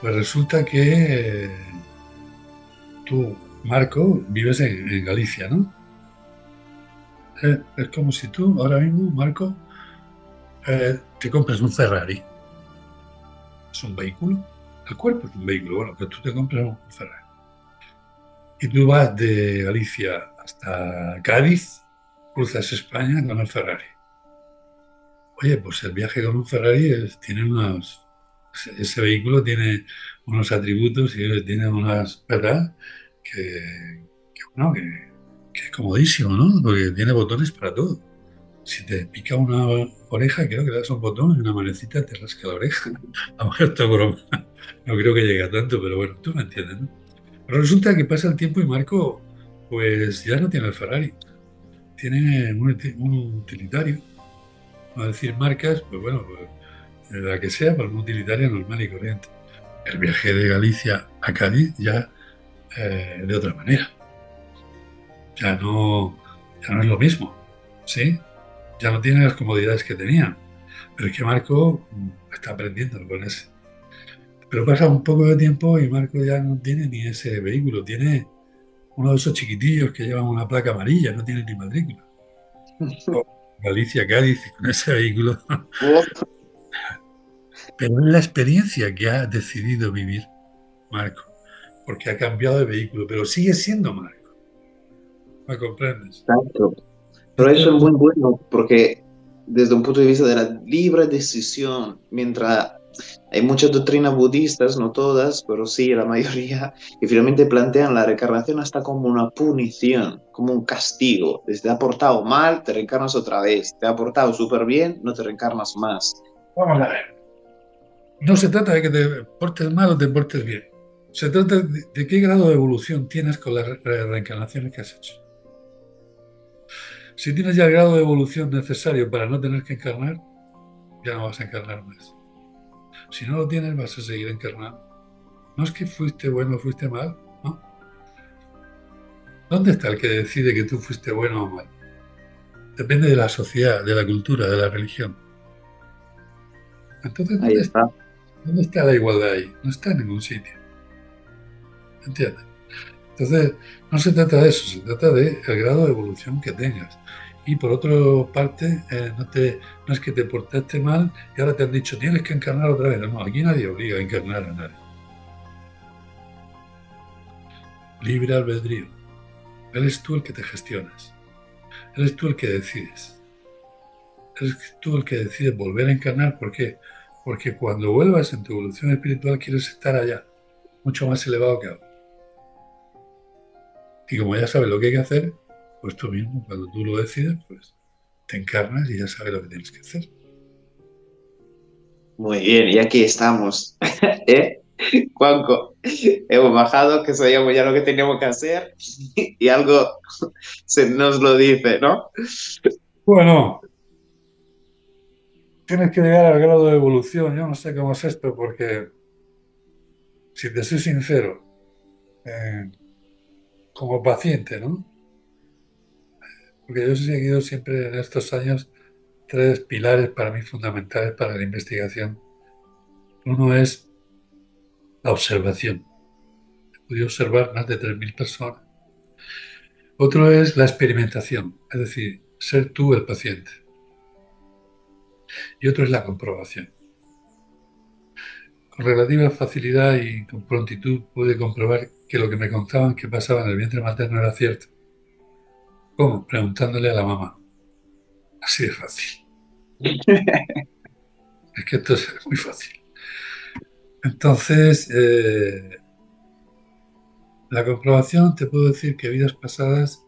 pues resulta que tú, Marco, vives en Galicia, ¿no? Es como si tú ahora mismo, Marco, te compras un Ferrari. Es un vehículo. El cuerpo es un vehículo, bueno, pero tú te compras un Ferrari. Y tú vas de Galicia hasta Cádiz, cruzas España con el Ferrari. Oye, pues el viaje con un Ferrari tiene unos... Ese vehículo tiene unos atributos y tiene unas, ¿verdad? Bueno, que es comodísimo, ¿no? Porque tiene botones para todo. Si te pica una oreja, creo que le das un botón y una manecita te rasca la oreja. A lo mejor esto es broma. No creo que llegue a tanto, pero bueno, tú me entiendes, ¿no? Pero resulta que pasa el tiempo y Marco, pues ya no tiene el Ferrari. Tiene un utilitario. No decir marcas, pues bueno, pues, la que sea, pero un utilitario normal y corriente. El viaje de Galicia a Cádiz ya de otra manera. Ya no, ya no es lo mismo, ¿sí? Ya no tiene las comodidades que tenía. Pero es que Marco está aprendiendo con ese. Pero pasa un poco de tiempo y Marco ya no tiene ni ese vehículo, tiene uno de esos chiquitillos que llevan una placa amarilla, no tiene ni matrícula. O Galicia, Cádiz, con ese vehículo. Uf, Pero es la experiencia que ha decidido vivir Marco, porque ha cambiado de vehículo, pero sigue siendo Marco. ¿Me comprendes? exacto. Pero Esto eso es es muy bueno porque desde un punto de vista de la libre decisión, mientras hay muchas doctrinas budistas, no todas, pero sí la mayoría, que finalmente plantean la reencarnación hasta como una punición, como un castigo. Te ha portado mal, te reencarnas otra vez. Te ha portado súper bien, no te reencarnas más. vamos a ver. No se trata de que te portes mal o te portes bien. Se trata de qué grado de evolución tienes con las reencarnaciones que has hecho. Si tienes ya el grado de evolución necesario para no tener que encarnar, ya no vas a encarnar más. Si no lo tienes, vas a seguir encarnando. No es que fuiste bueno o fuiste mal, ¿no? ¿Dónde está el que decide que tú fuiste bueno o mal? Depende de la sociedad, de la cultura, de la religión. Entonces, Ahí está. dónde está la igualdad ahí? No está en ningún sitio. ¿Entiendes? Entonces, no se trata de eso, se trata de el grado de evolución que tengas. Y por otra parte, no es que te portaste mal y ahora te han dicho tienes que encarnar otra vez. No, aquí nadie obliga a encarnar a nadie. Libre albedrío. Eres tú el que te gestionas. Eres tú el que decides. Eres tú el que decides volver a encarnar. ¿Por qué? Porque cuando vuelvas en tu evolución espiritual quieres estar allá, mucho más elevado que ahora. Y como ya sabes lo que hay que hacer, pues tú mismo, cuando tú lo decides, pues te encarnas y ya sabes lo que tienes que hacer. Muy bien, y aquí estamos. ¿Eh? Juanco, hemos bajado, que sabíamos ya lo que teníamos que hacer y algo se nos lo dice, ¿no? Bueno, tienes que llegar al grado de evolución. Yo no sé cómo es esto, porque si te soy sincero, eh, como paciente, ¿no? Porque yo he seguido siempre en estos años tres pilares para mí fundamentales para la investigación. Uno es la observación. He podido observar más de 3.000 personas. Otro es la experimentación, es decir, ser tú el paciente. Y otro es la comprobación. Con relativa facilidad y con prontitud pude comprobar que lo que me contaban que pasaba en el vientre materno era cierto. ¿Cómo? Preguntándole a la mamá. Así de fácil. Es que esto es muy fácil. Entonces, la comprobación, te puedo decir que vidas pasadas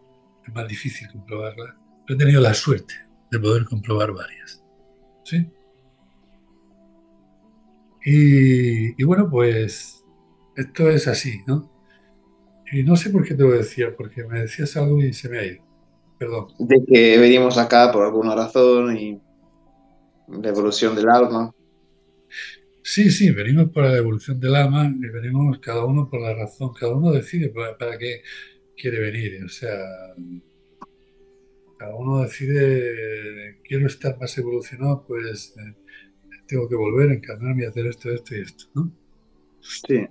es más difícil comprobarla. He tenido la suerte de poder comprobar varias. ¿Sí? Y bueno, pues esto es así, ¿no? Y no sé por qué te lo decía, porque me decías algo y se me ha ido. Perdón. De que venimos acá por alguna razón y la evolución del alma. Sí, sí, venimos por la evolución del alma y venimos cada uno por la razón, cada uno decide para qué quiere venir. O sea, cada uno decide, quiero estar más evolucionado, pues tengo que volver a encarnarme y hacer esto, esto y esto, ¿no? Sí.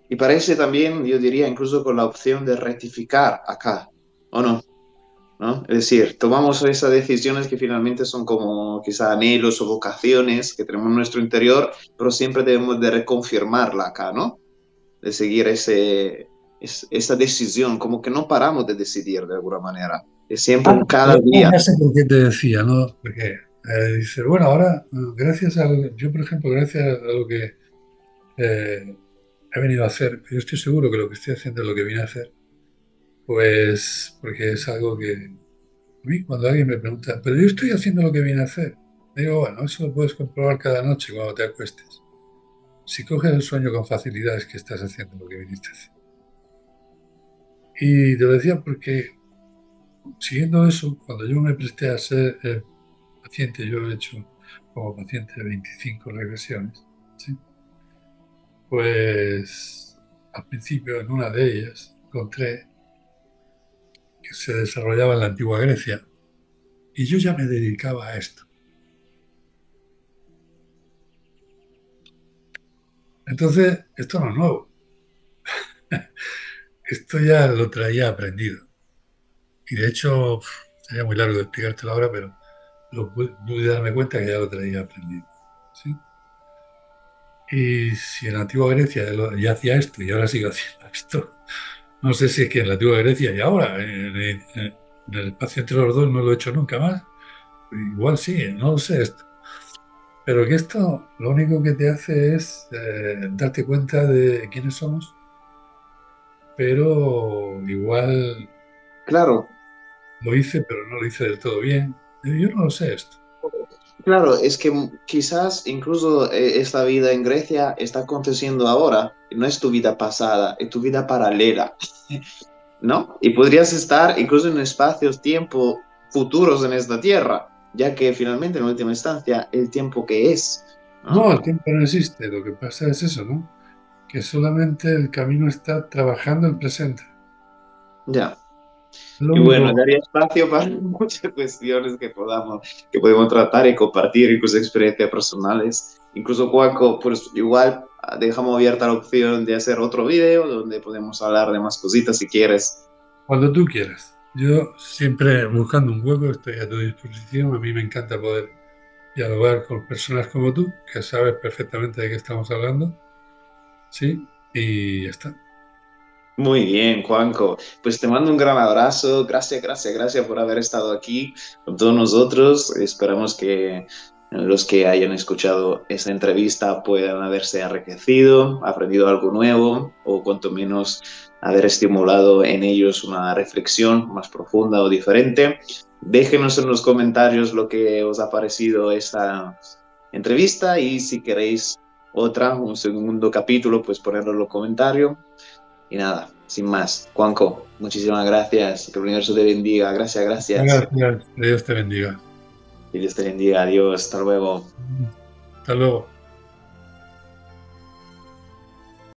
Y parece también, yo diría, incluso con la opción de rectificar acá, ¿o no? ¿No? Es decir, tomamos esas decisiones que finalmente son como quizá anhelos o vocaciones que tenemos en nuestro interior, pero siempre debemos de reconfirmarla acá, ¿no? De seguir esa decisión, como que no paramos de decidir de alguna manera. Es siempre Ah, un cada día. ya sé por qué te decía, ¿no? Porque dice, bueno, ahora, yo por ejemplo, gracias a lo que he venido a hacer, yo estoy seguro que lo que estoy haciendo es lo que vine a hacer, pues porque es algo que a mí cuando alguien me pregunta, pero yo estoy haciendo lo que vine a hacer, digo, bueno, eso lo puedes comprobar cada noche cuando te acuestes. Si coges el sueño con facilidad es que estás haciendo lo que viniste a hacer. Y te lo decía porque siguiendo eso, cuando yo me presté a ser paciente, yo he hecho como paciente 25 regresiones, ¿sí? Pues al principio en una de ellas encontré que se desarrollaba en la antigua Grecia y yo ya me dedicaba a esto. Entonces, esto no es nuevo, esto ya lo traía aprendido. Y de hecho, sería muy largo de explicártelo ahora, pero pude darme cuenta que ya lo traía aprendido. ¿Sí? Y si en la antigua Grecia ya hacía esto y ahora sigue haciendo esto, no sé si es que en la antigua Grecia y ahora, en el espacio entre los dos, no lo he hecho nunca más. Igual sí, no lo sé esto. Pero que esto lo único que te hace es darte cuenta de quiénes somos, pero igual Claro, lo hice, pero no lo hice del todo bien. Yo no lo sé esto. claro, es que quizás incluso esta vida en Grecia está aconteciendo ahora, no es tu vida pasada, es tu vida paralela, ¿no? Y podrías estar incluso en espacios, tiempo futuros en esta tierra, ya que finalmente en última instancia el tiempo que es, No, ¿no? el tiempo no existe. Lo que pasa es eso, ¿no? Que solamente el camino está trabajando el presente. Ya. Es lo Y bueno, único. daría espacio para muchas cuestiones que podemos tratar y compartir, incluso experiencias personales. Incluso, Juanco, pues igual dejamos abierta la opción de hacer otro video donde podemos hablar de más cositas si quieres. Cuando tú quieras. Yo siempre buscando un hueco estoy a tu disposición. A mí me encanta poder dialogar con personas como tú, que sabes perfectamente de qué estamos hablando. Sí, y ya está. Muy bien, Juanco. Pues te mando un gran abrazo. Gracias por haber estado aquí con todos nosotros. Esperamos que los que hayan escuchado esta entrevista puedan haberse enriquecido, aprendido algo nuevo o cuanto menos haber estimulado en ellos una reflexión más profunda o diferente. Déjenos en los comentarios lo que os ha parecido esta entrevista y si queréis otra, un segundo capítulo, pues ponerlo en los comentarios. Y nada, sin más. Juanco, muchísimas gracias. Que el universo te bendiga. Gracias. Gracias. Dios te bendiga. Que Dios te bendiga. Adiós. Hasta luego. Hasta luego.